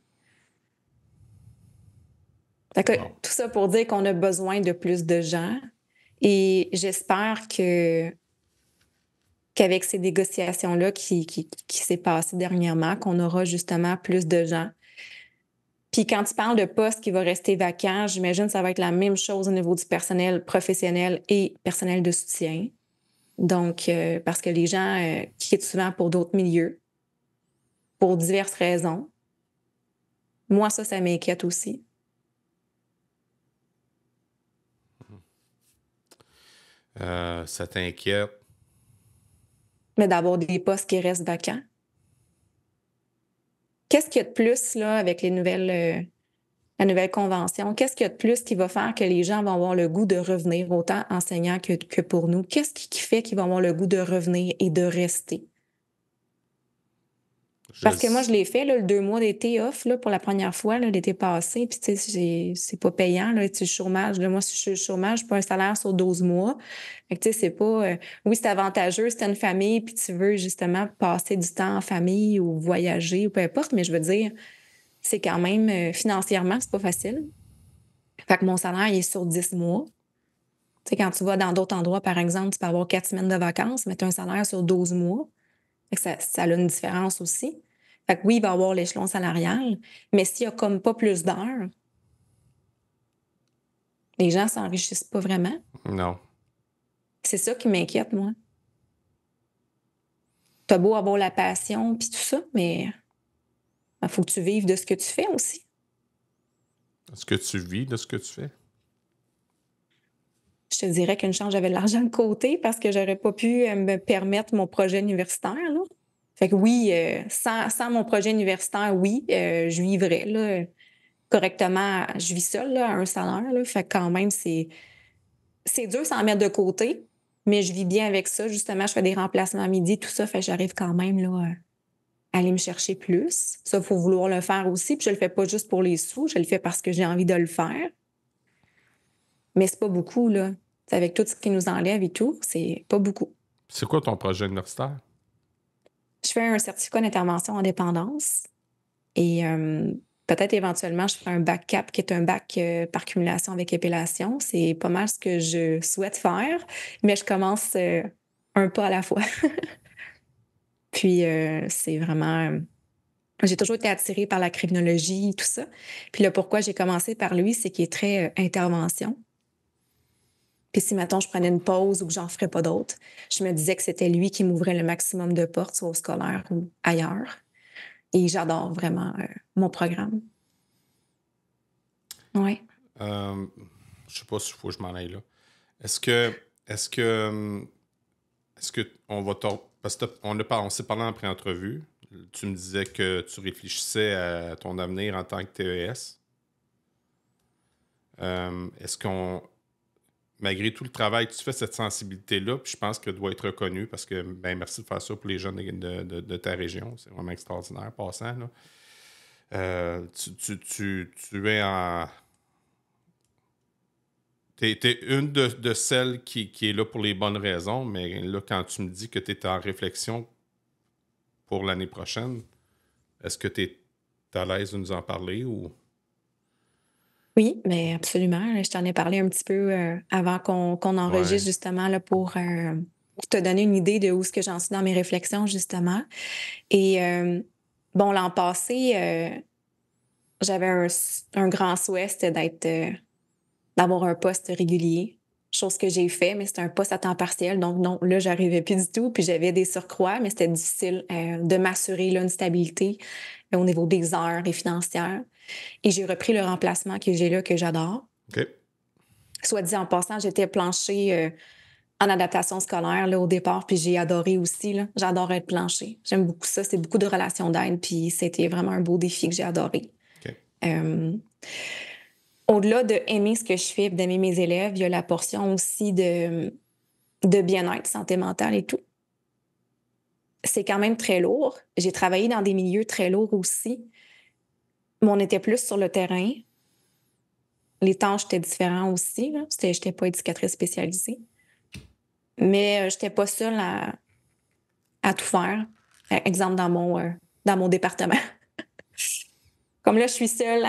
Fait que, tout ça pour dire qu'on a besoin de plus de gens. Et j'espère qu'avec ces négociations-là qui s'est passé dernièrement, qu'on aura justement plus de gens. Puis quand tu parles de postes qui va rester vacant, j'imagine que ça va être la même chose au niveau du personnel professionnel et personnel de soutien. Donc, parce que les gens quittent souvent pour d'autres milieux, pour diverses raisons. Moi, ça m'inquiète aussi. Ça t'inquiète? Mais d'avoir des postes qui restent vacants. Qu'est-ce qu'il y a de plus là, avec la nouvelle convention? Qu'est-ce qu'il y a de plus qui va faire que les gens vont avoir le goût de revenir, autant enseignants que pour nous? Qu'est-ce qui fait qu'ils vont avoir le goût de revenir et de rester? Parce que moi, je l'ai fait, là, le 2 mois d'été off là, pour la première fois l'été passé. Puis, tu sais, c'est pas payant. Là, le chômage. Là, moi, si je suis au chômage, je pas un salaire sur 12 mois. Fait que, tu sais, c'est pas... oui, c'est avantageux si tu as une famille puis tu veux justement passer du temps en famille ou voyager ou peu importe. Mais je veux dire, c'est quand même... financièrement, c'est pas facile. Fait que mon salaire, il est sur 10 mois. Tu sais, quand tu vas dans d'autres endroits, par exemple, tu peux avoir 4 semaines de vacances, mais tu as un salaire sur 12 mois. Fait que ça a une différence aussi. Fait que oui, il va y avoir l'échelon salarial, mais s'il n'y a comme pas plus d'heures, les gens ne s'enrichissent pas vraiment. Non. C'est ça qui m'inquiète, moi. T'as beau avoir la passion puis tout ça, mais il faut que tu vives de ce que tu fais aussi. Est-ce que tu vis de ce que tu fais? Je te dirais qu'une chance, j'avais de l'argent de côté parce que j'aurais pas pu me permettre mon projet universitaire, là. Fait que oui, sans mon projet universitaire, oui, je vivrais, là, correctement. Je vis seule, là, à un salaire, là. Fait que quand même, c'est dur sans mettre de côté, mais je vis bien avec ça. Justement, je fais des remplacements à midi, tout ça. Fait que j'arrive quand même, là, à aller me chercher plus. Ça, il faut vouloir le faire aussi. Puis je le fais pas juste pour les sous, je le fais parce que j'ai envie de le faire. Mais c'est pas beaucoup, là. T'sais, avec tout ce qui nous enlève et tout, c'est pas beaucoup. C'est quoi ton projet universitaire? Je fais un certificat d'intervention en dépendance et peut-être éventuellement, je ferai un bac CAP qui est un bac par cumulation avec épellation. C'est pas mal ce que je souhaite faire, mais je commence un pas à la fois. Puis c'est vraiment... j'ai toujours été attirée par la criminologie et tout ça. Puis là, pourquoi j'ai commencé par lui, c'est qu'il est très intervention. Puis si, mettons, je prenais une pause ou que j'en ferais pas d'autres, je me disais que c'était lui qui m'ouvrait le maximum de portes, soit au scolaire ou ailleurs. Et j'adore vraiment mon programme. Oui. Je sais pas s'il faut que je m'en aille là. Est-ce que on va parce que on s'est parlé en pré-entrevue. Tu me disais que tu réfléchissais à ton avenir en tant que TES. Est-ce qu'on, malgré tout le travail que tu fais, cette sensibilité-là, puis je pense qu'elle doit être reconnue parce que, ben, merci de faire ça pour les jeunes de ta région. C'est vraiment extraordinaire, passant, là. Tu es en... T'es une de celles qui est là pour les bonnes raisons, mais là, quand tu me dis que tu es en réflexion pour l'année prochaine, est-ce que tu es à l'aise de nous en parler ou... Oui, mais absolument. Je t'en ai parlé un petit peu avant qu'on enregistre, justement, là, pour te donner une idée de où est-ce que j'en suis dans mes réflexions, justement. Et bon, l'an passé, j'avais un grand souhait, c'était d'avoir un poste régulier, chose que j'ai fait, mais c'était un poste à temps partiel. Donc non, là, j'arrivais plus du tout. Puis j'avais des surcroîts, mais c'était difficile de m'assurer là, une stabilité au niveau des heures et financières. Et j'ai repris le remplacement que j'ai là, que j'adore. OK. Soit dit en passant, j'étais plancher en adaptation scolaire là, au départ, puis j'ai adoré aussi. Là. J'adore être plancher. J'aime beaucoup ça. C'est beaucoup de relations d'aide, puis c'était vraiment un beau défi que j'ai adoré. OK. Au-delà de aimer ce que je fais, d'aimer mes élèves, il y a la portion aussi de bien-être, santé mentale et tout. C'est quand même très lourd. J'ai travaillé dans des milieux très lourds aussi, mais on était plus sur le terrain. Les tâches étaient différentes aussi. Je n'étais pas éducatrice spécialisée. Mais je n'étais pas seule à tout faire. Exemple, dans mon département. Comme là, je suis seule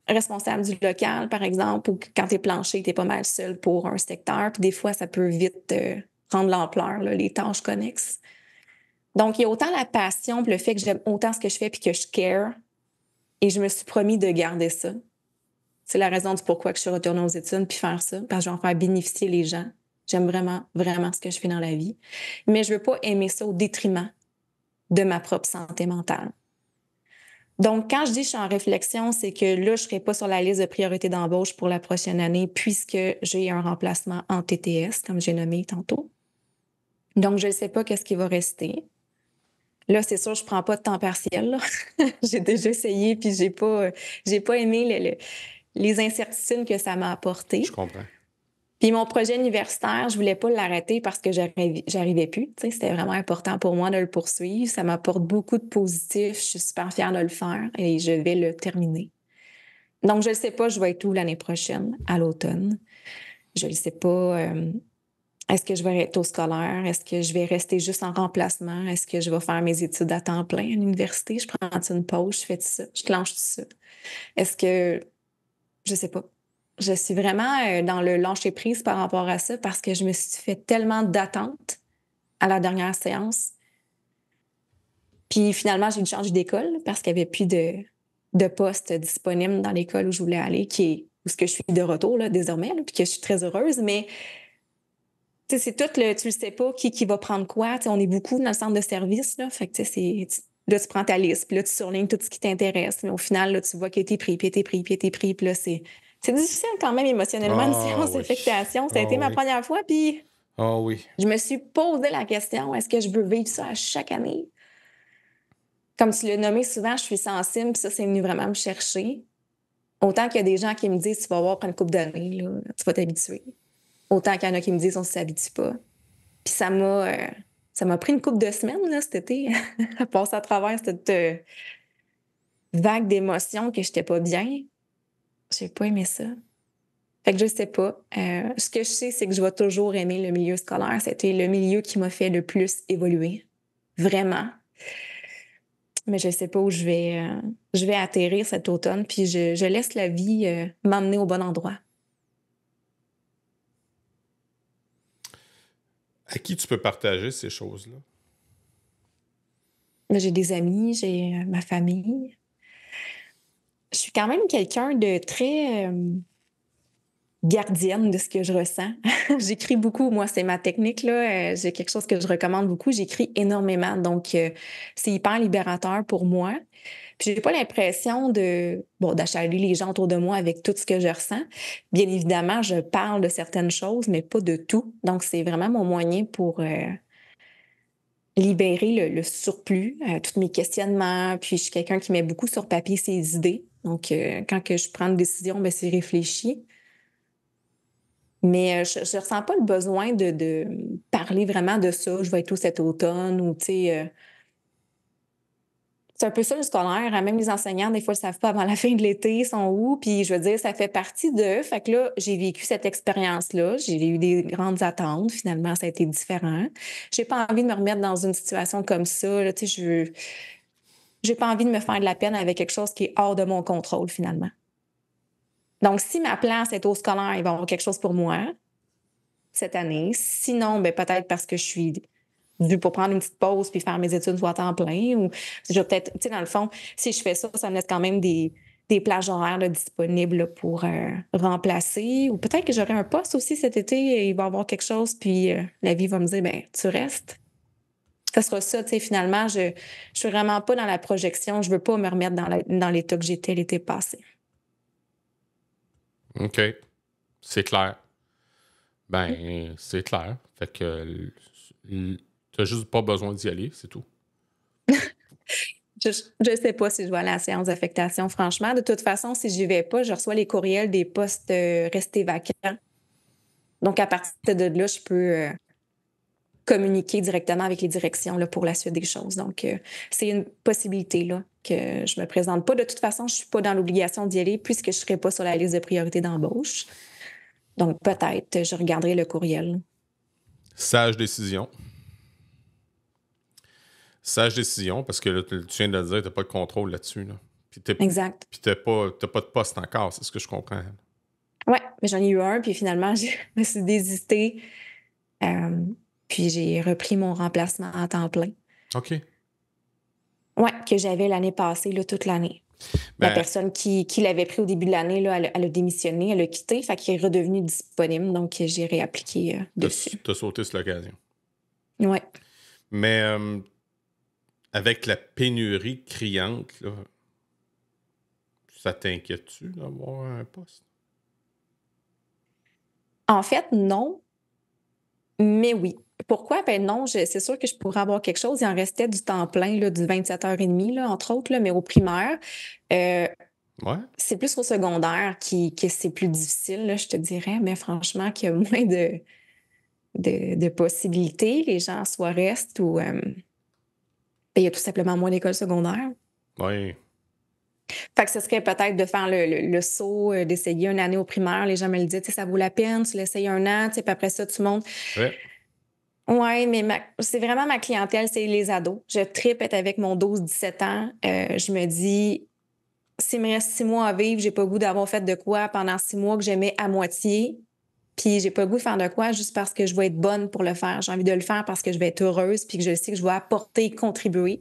responsable du local, par exemple, ou quand tu es plancher, tu es pas mal seul pour un secteur. Puis des fois, ça peut vite prendre l'ampleur, là, les tâches connexes. Donc, il y a autant la passion, puis le fait que j'aime autant ce que je fais, puis que je care. Et je me suis promis de garder ça. C'est la raison du pourquoi que je suis retournée aux études, puis faire ça, parce que je vais en faire bénéficier les gens. J'aime vraiment, vraiment ce que je fais dans la vie. Mais je veux pas aimer ça au détriment de ma propre santé mentale. Donc, quand je dis que je suis en réflexion, c'est que là, je ne serai pas sur la liste de priorité d'embauche pour la prochaine année puisque j'ai un remplacement en TTS, comme j'ai nommé tantôt. Donc, je ne sais pas qu'est-ce qui va rester. Là, c'est sûr, je ne prends pas de temps partiel. Là. J'ai déjà essayé, puis j'ai pas aimé les incertitudes que ça m'a apporté. Je comprends. Puis mon projet universitaire, je voulais pas l'arrêter parce que j'arrivais plus. Tu sais, c'était vraiment important pour moi de le poursuivre. Ça m'apporte beaucoup de positifs. Je suis super fière de le faire et je vais le terminer. Donc, je ne sais pas, je vais être où l'année prochaine, à l'automne. Je ne sais pas, est-ce que je vais être au scolaire? Est-ce que je vais rester juste en remplacement? Est-ce que je vais faire mes études à temps plein à l'université? Je prends une pause, je fais tout ça, je clenche tout ça. Est-ce que... Je sais pas. Je suis vraiment dans le lâcher-prise par rapport à ça parce que je me suis fait tellement d'attentes à la dernière séance. Puis finalement, j'ai dû changer d'école parce qu'il n'y avait plus de poste disponible dans l'école où je voulais aller, où je suis de retour là, désormais, là, puis que je suis très heureuse. Mais c'est tout, tu ne sais pas qui va prendre quoi. T'sais, on est beaucoup dans le centre de service. Là, fait que là, tu prends ta liste, puis là, tu surlignes tout ce qui t'intéresse. Mais au final, là, tu vois qu'il a été pris, puis il a été pris, puis il a été pris. Puis là, C'est difficile quand même émotionnellement, une séance oui. d'affectation. Ça a été ma Oui. première fois, puis Oui. je me suis posé la question, est-ce que je veux vivre ça à chaque année? Comme tu l'as nommé souvent, je suis sensible, puis ça, c'est venu vraiment me chercher. Autant qu'il y a des gens qui me disent, tu vas voir, après une couple d'années, là, tu vas t'habituer. Autant qu'il y en a qui me disent, on ne s'habitue pas. Puis ça m'a pris une couple de semaines, là, cet été, à passer à travers cette vague d'émotions que j'étais pas bien. J'ai pas aimé ça. Fait que je sais pas. Ce que je sais, c'est que je vais toujours aimer le milieu scolaire. C'était le milieu qui m'a fait le plus évoluer. Vraiment. Mais je sais pas où je vais atterrir cet automne, puis je laisse la vie m'emmener au bon endroit. À qui tu peux partager ces choses-là? J'ai des amis, j'ai ma famille. Je suis quand même quelqu'un de très gardienne de ce que je ressens. J'écris beaucoup, moi, c'est ma technique, là. J'ai quelque chose que je recommande beaucoup. J'écris énormément, donc c'est hyper libérateur pour moi. Puis j'ai pas l'impression d'achaler les gens autour de moi avec tout ce que je ressens. Bien évidemment, je parle de certaines choses, mais pas de tout. Donc, c'est vraiment mon moyen pour libérer le surplus, tous mes questionnements. Puis je suis quelqu'un qui met beaucoup sur papier ses idées. Donc, quand que je prends une décision, ben, c'est réfléchi. Mais je ressens pas le besoin de parler vraiment de ça. Je vais être où cet automne ou, tu sais, c'est un peu ça le scolaire, hein. Même les enseignants, des fois, ils savent pas avant la fin de l'été, ils sont où. Puis je veux dire, ça fait partie d'eux. Fait que là, j'ai vécu cette expérience-là. J'ai eu des grandes attentes. Finalement, ça a été différent. J'ai pas envie de me remettre dans une situation comme ça, là. Tu sais, j'ai pas envie de me faire de la peine avec quelque chose qui est hors de mon contrôle, finalement. Donc, si ma place est au scolaire, il va y avoir quelque chose pour moi cette année. Sinon, ben peut-être parce que je suis due pour prendre une petite pause puis faire mes études soit à temps plein. Ou je vais peut-être, tu sais, dans le fond, si je fais ça, ça me laisse quand même des plages horaires là, disponibles là, pour remplacer. Ou peut-être que j'aurai un poste aussi cet été et il va y avoir quelque chose, puis la vie va me dire, ben tu restes. Ça sera ça, tu sais, finalement, je suis vraiment pas dans la projection. Je veux pas me remettre dans l'état que j'étais l'été passé. OK. C'est clair. Ben, c'est clair. Fait que t'as juste pas besoin d'y aller, c'est tout. Je sais pas si je vais aller à la séance d'affectation, franchement. De toute façon, si j'y vais pas, je reçois les courriels des postes restés vacants. Donc, à partir de là, je peux communiquer directement avec les directions là, pour la suite des choses. Donc, c'est une possibilité là, que je me présente pas. De toute façon, je suis pas dans l'obligation d'y aller puisque je serai pas sur la liste de priorité d'embauche. Donc, peut-être, je regarderai le courriel. Sage décision. Sage décision, parce que là, tu viens de le dire, t'as pas de contrôle là-dessus. Là. Exact. Puis t'as pas de poste encore, c'est ce que je comprends. Oui, mais j'en ai eu un, puis finalement, je me suis désistée. Puis j'ai repris mon remplacement à temps plein. OK. Oui, que j'avais l'année passée, là, toute l'année. La personne qui l'avait pris au début de l'année, là, elle a démissionné, elle a quitté, fait qu'il est redevenu disponible, donc j'ai réappliqué dessus. T'as sauté sur l'occasion. Oui. Mais avec la pénurie criante, là, ça t'inquiète-tu d'avoir un poste? En fait, non, mais oui. Pourquoi? Ben non, c'est sûr que je pourrais avoir quelque chose. Il en restait du temps plein, là, du 27h30, là, entre autres, là, mais au primaire. Ouais. C'est plus au secondaire que c'est plus difficile, là, je te dirais, mais franchement, qu'il y a moins de possibilités. Les gens soit restent ou ben, il y a tout simplement moins d'écoles secondaires. Oui. Fait que ce serait peut-être de faire le saut, d'essayer une année au primaire. Les gens me le disent, tu sais, ça vaut la peine, tu l'essayes un an, tu sais, puis après ça, tu montes. Ouais. Oui, mais c'est vraiment ma clientèle, c'est les ados. Je trippe être avec mon 12-17 ans. Je me dis, s'il me reste 6 mois à vivre, j'ai pas le goût d'avoir fait de quoi pendant 6 mois que j'aimais à moitié. Puis j'ai pas le goût de faire de quoi juste parce que je vais être bonne pour le faire. J'ai envie de le faire parce que je vais être heureuse puis que je sais que je vais apporter, contribuer.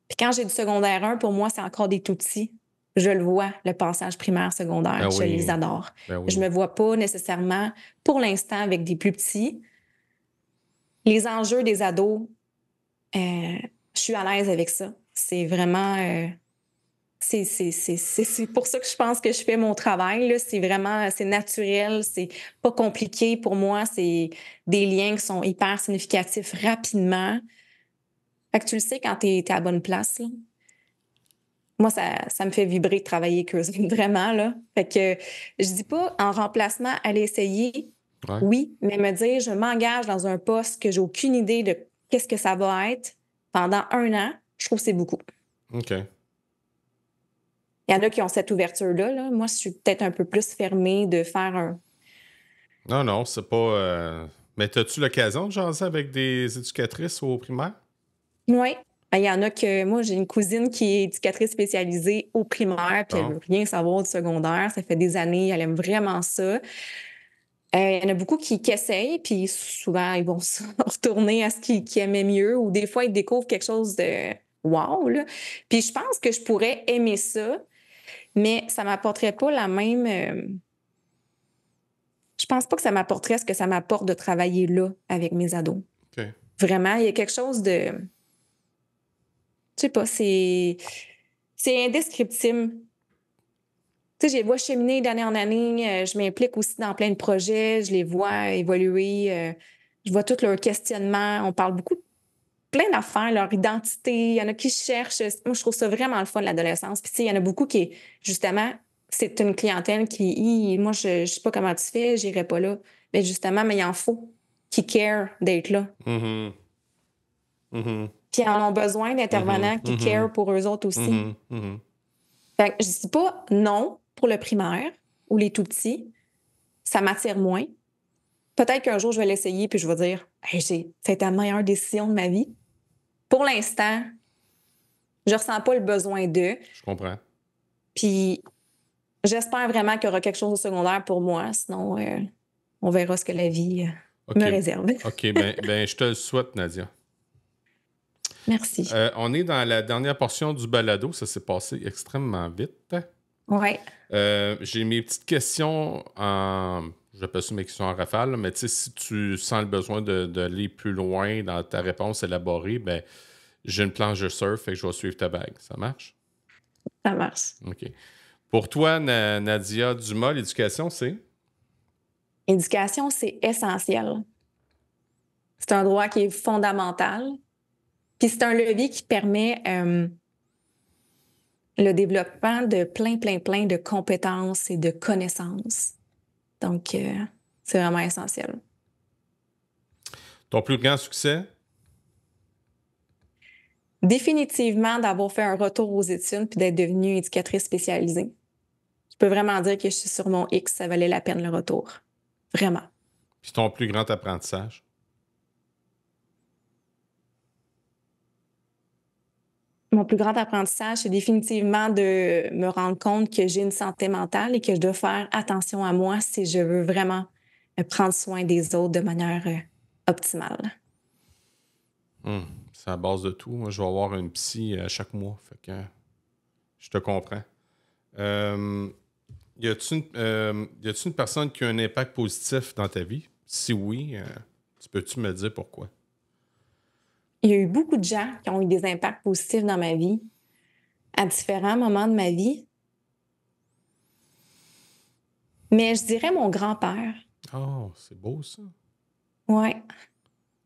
Puis quand j'ai du secondaire 1, pour moi, c'est encore des tout-petits. Je le vois, le passage primaire-secondaire. Ben Je oui. les adore. Ben oui. Je me vois pas nécessairement, pour l'instant, avec des plus petits. Les enjeux des ados, je suis à l'aise avec ça. C'est vraiment C'est pour ça que je pense que je fais mon travail, là. C'est vraiment, c'est naturel, c'est pas compliqué pour moi. C'est des liens qui sont hyper significatifs rapidement. Fait que tu le sais quand t'es à la bonne place, là. Moi, ça me fait vibrer de travailler avec eux, vraiment, là. Fait que je dis pas en remplacement, aller essayer, Ouais. oui, mais me dire, je m'engage dans un poste que j'ai aucune idée de qu'est-ce que ça va être pendant 1 an, je trouve que c'est beaucoup. OK. Il y en a qui ont cette ouverture-là, là. Moi, je suis peut-être un peu plus fermée de faire un... Non, c'est pas... Mais as-tu l'occasion de jaser avec des éducatrices au primaire? Oui. Il y en a que... Moi, j'ai une cousine qui est éducatrice spécialisée au primaire, puis elle Bon. veut rien savoir du secondaire. Ça fait des années, elle aime vraiment ça. Il y en a beaucoup qui essayent, puis souvent, ils vont se retourner à ce qu'ils aimaient mieux, ou des fois, ils découvrent quelque chose de wow, là. Puis je pense que je pourrais aimer ça, mais ça m'apporterait pas la même... Je pense pas que ça m'apporterait ce que ça m'apporte de travailler là avec mes ados. OK. Vraiment, il y a quelque chose de... Je sais pas, c'est indescriptible. Tu sais, je les vois cheminer d'année en année. Je m'implique aussi dans plein de projets. Je les vois évoluer. Je vois tout leur questionnement. On parle beaucoup de plein d'affaires, leur identité. Il y en a qui cherchent. Moi, je trouve ça vraiment le fun, l'adolescence. Puis, tu sais, il y en a beaucoup qui, justement, c'est une clientèle qui, moi, je sais pas comment tu fais, j'irai pas là. Mais justement, mais il en faut qui care d'être là. Mm-hmm. Mm-hmm. Puis, ils en ont besoin d'intervenants qui care pour eux autres aussi. Mm-hmm. Mm-hmm. Fait que je dis pas non pour le primaire ou les tout petits. Ça m'attire moins. Peut-être qu'un jour, je vais l'essayer puis je vais dire hey, c'est la meilleure décision de ma vie. Pour l'instant, je ressens pas le besoin d'eux. Je comprends. Puis j'espère vraiment qu'il y aura quelque chose au secondaire pour moi. Sinon, on verra ce que la vie me réserve. OK, ben je te le souhaite, Nadia. Merci. On est dans la dernière portion du balado. Ça s'est passé extrêmement vite. Oui. J'ai mes petites questions j'appelle ça mes questions en rafale, mais tu sais, si tu sens le besoin d'aller plus loin dans ta réponse élaborée, ben j'ai une planche de surf, fait que je vais suivre ta vague. Ça marche? Ça marche. OK. Pour toi, Nadia Dumas, l'éducation, c'est? Éducation, c'est essentiel. C'est un droit qui est fondamental. Puis c'est un levier qui permet le développement de plein de compétences et de connaissances. Donc, c'est vraiment essentiel. Ton plus grand succès? Définitivement d'avoir fait un retour aux études puis d'être devenue éducatrice spécialisée. Je peux vraiment dire que je suis sur mon X, ça valait la peine le retour. Vraiment. Puis ton plus grand apprentissage? Mon plus grand apprentissage, c'est définitivement de me rendre compte que j'ai une santé mentale et que je dois faire attention à moi si je veux vraiment prendre soin des autres de manière optimale. C'est à base de tout. Moi, je vais avoir une psy chaque mois. Fait que je te comprends. Y a-t-il une personne qui a un impact positif dans ta vie? Si oui, peux-tu me dire pourquoi? Il y a eu beaucoup de gens qui ont eu des impacts positifs dans ma vie à différents moments de ma vie. Mais je dirais mon grand-père. Oh, c'est beau ça. Oui.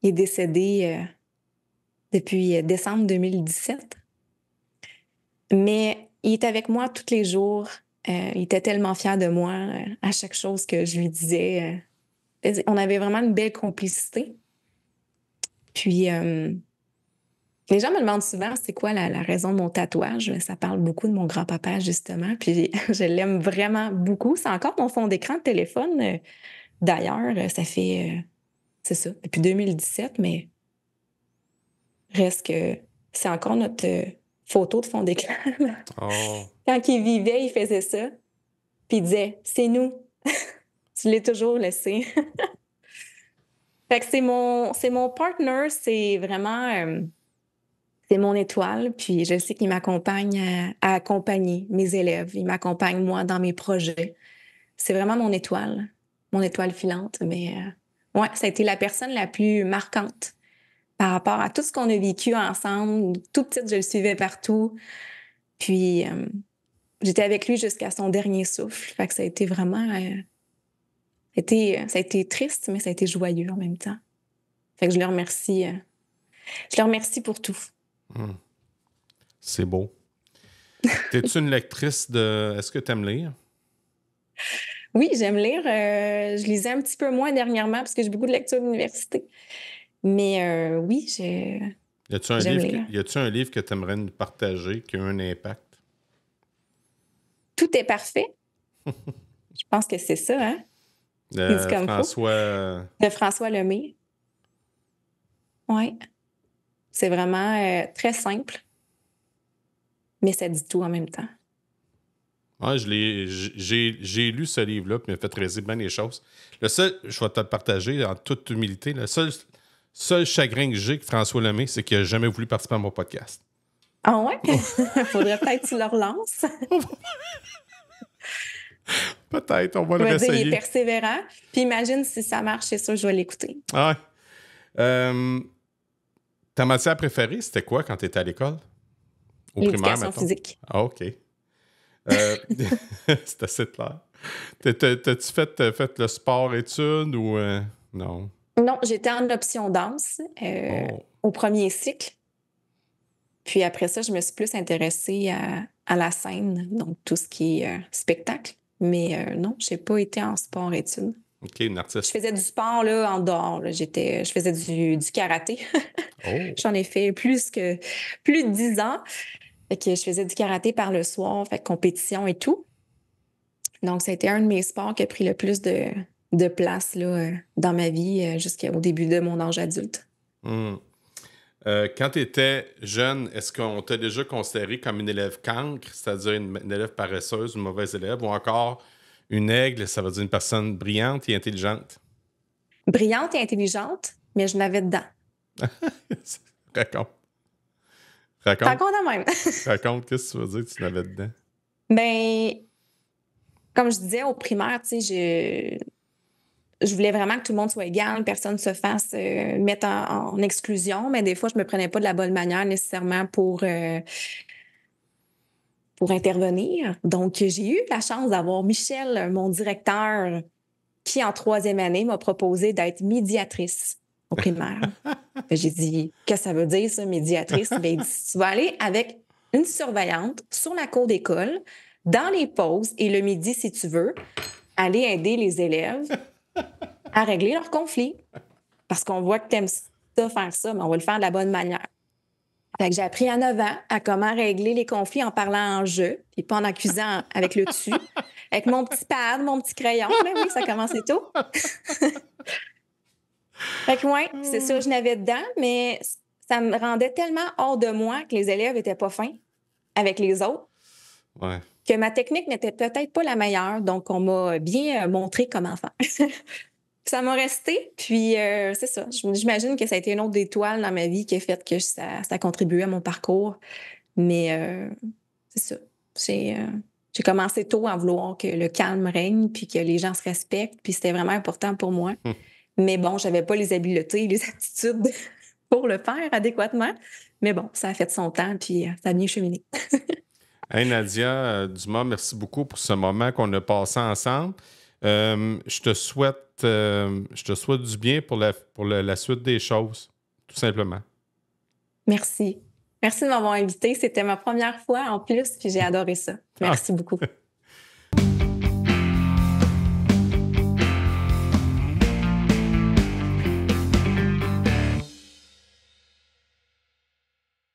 Il est décédé depuis décembre 2017. Mais il est avec moi tous les jours. Il était tellement fier de moi à chaque chose que je lui disais. On avait vraiment une belle complicité. Puis, les gens me demandent souvent c'est quoi la raison de mon tatouage. Ça parle beaucoup de mon grand-papa, justement. Puis, je l'aime vraiment beaucoup. C'est encore mon fond d'écran de téléphone. D'ailleurs, ça fait, c'est ça, depuis 2017, mais reste que c'est encore notre photo de fond d'écran. Oh. Quand il vivait, il faisait ça. Puis il disait c'est nous. Tu l'as toujours laissé. Fait que c'est mon partner, c'est vraiment c'est mon étoile. Puis je sais qu'il m'accompagne à accompagner mes élèves. Il m'accompagne, moi, dans mes projets. C'est vraiment mon étoile filante. Mais ouais, ça a été la personne la plus marquante par rapport à tout ce qu'on a vécu ensemble. Toute petite, je le suivais partout. Puis, j'étais avec lui jusqu'à son dernier souffle. Fait que ça a été vraiment... ça a été triste, mais ça a été joyeux en même temps. Fait que je le remercie. Je le remercie pour tout. C'est beau. T'es-tu une lectrice de... Est-ce que t'aimes lire? Oui, j'aime lire. Je lisais un petit peu moins dernièrement parce que j'ai beaucoup de lectures d'université. Mais oui, j'aime lire. Y a-tu un livre que tu aimerais nous partager qui a un impact? Tout est parfait. Je pense que c'est ça, hein? De François Lemay. Oui. C'est vraiment très simple, mais ça dit tout en même temps. Ouais, j'ai lu ce livre-là, puis il m'a fait réaliser bien les choses. Le seul, je vais te le partager en toute humilité, le seul chagrin que j'ai avec François Lemay, c'est qu'il n'a jamais voulu participer à mon podcast. Ah ouais? Faudrait peut-être que tu le relances. Peut-être, on va le réessayer. Il est persévérant. Puis imagine si ça marche, c'est sûr, je vais l'écouter. Ah ouais. Ta matière préférée, c'était quoi quand tu étais à l'école? Au primaire, mettons? Physique. Ah, OK. C'est assez clair. T'as-tu fait le sport-études ou non? Non, j'étais en option danse au premier cycle. Puis après ça, je me suis plus intéressée à la scène, donc tout ce qui est spectacle. Mais non, je n'ai pas été en sport-études. OK, une artiste. Je faisais du sport là, en dehors. Là. Je faisais du karaté. J'en ai fait plus de 10 ans. Fait que je faisais du karaté par le soir, fait compétition et tout. Donc, ça a été un de mes sports qui a pris le plus de place là, dans ma vie jusqu'au début de mon âge adulte. Quand tu étais jeune, est-ce qu'on t'a déjà considéré comme une élève cancre, c'est-à-dire une élève paresseuse, une mauvaise élève, ou encore une aigle, ça veut dire une personne brillante et intelligente? Brillante et intelligente, mais je n'avais dedans. Raconte. Raconte de même. Raconte, qu'est-ce que tu veux dire que tu n'avais dedans? Ben, comme je disais au primaire, tu sais, je voulais vraiment que tout le monde soit égal, personne ne se fasse mettre en exclusion, mais des fois, je me prenais pas de la bonne manière nécessairement pour intervenir. Donc, j'ai eu la chance d'avoir Michel, mon directeur, qui en 3e année m'a proposé d'être médiatrice au primaire. J'ai dit, qu'est-ce que ça veut dire, ça, médiatrice? Ben, il dit, tu vas aller avec une surveillante sur la cour d'école, dans les pauses et le midi, si tu veux, aller aider les élèves à régler leurs conflits. Parce qu'on voit que tu aimes ça, faire ça, mais on va le faire de la bonne manière. Fait que j'ai appris à 9 ans à comment régler les conflits en parlant en jeu, puis pas en accusant avec le dessus, avec mon petit pad, mon petit crayon. Mais oui, ça commençait tôt. Fait que ouais, c'est ça, je n'avais dedans, mais ça me rendait tellement hors de moi que les élèves étaient pas fins avec les autres. Ouais. Que ma technique n'était peut-être pas la meilleure, donc on m'a bien montré comment faire. Ça m'a resté, puis c'est ça. J'imagine que ça a été une autre étoile dans ma vie qui a fait que ça a contribué à mon parcours. Mais c'est ça. J'ai commencé tôt à vouloir que le calme règne, puis que les gens se respectent, puis c'était vraiment important pour moi. Mais bon, j'avais pas les habiletés, les aptitudes pour le faire adéquatement. Mais bon, ça a fait son temps, puis ça a bien cheminé. Hey Nadia Dumas, merci beaucoup pour ce moment qu'on a passé ensemble. Je te souhaite du bien pour la suite des choses, tout simplement. Merci. Merci de m'avoir invité. C'était ma première fois en plus, puis j'ai adoré ça. Merci beaucoup.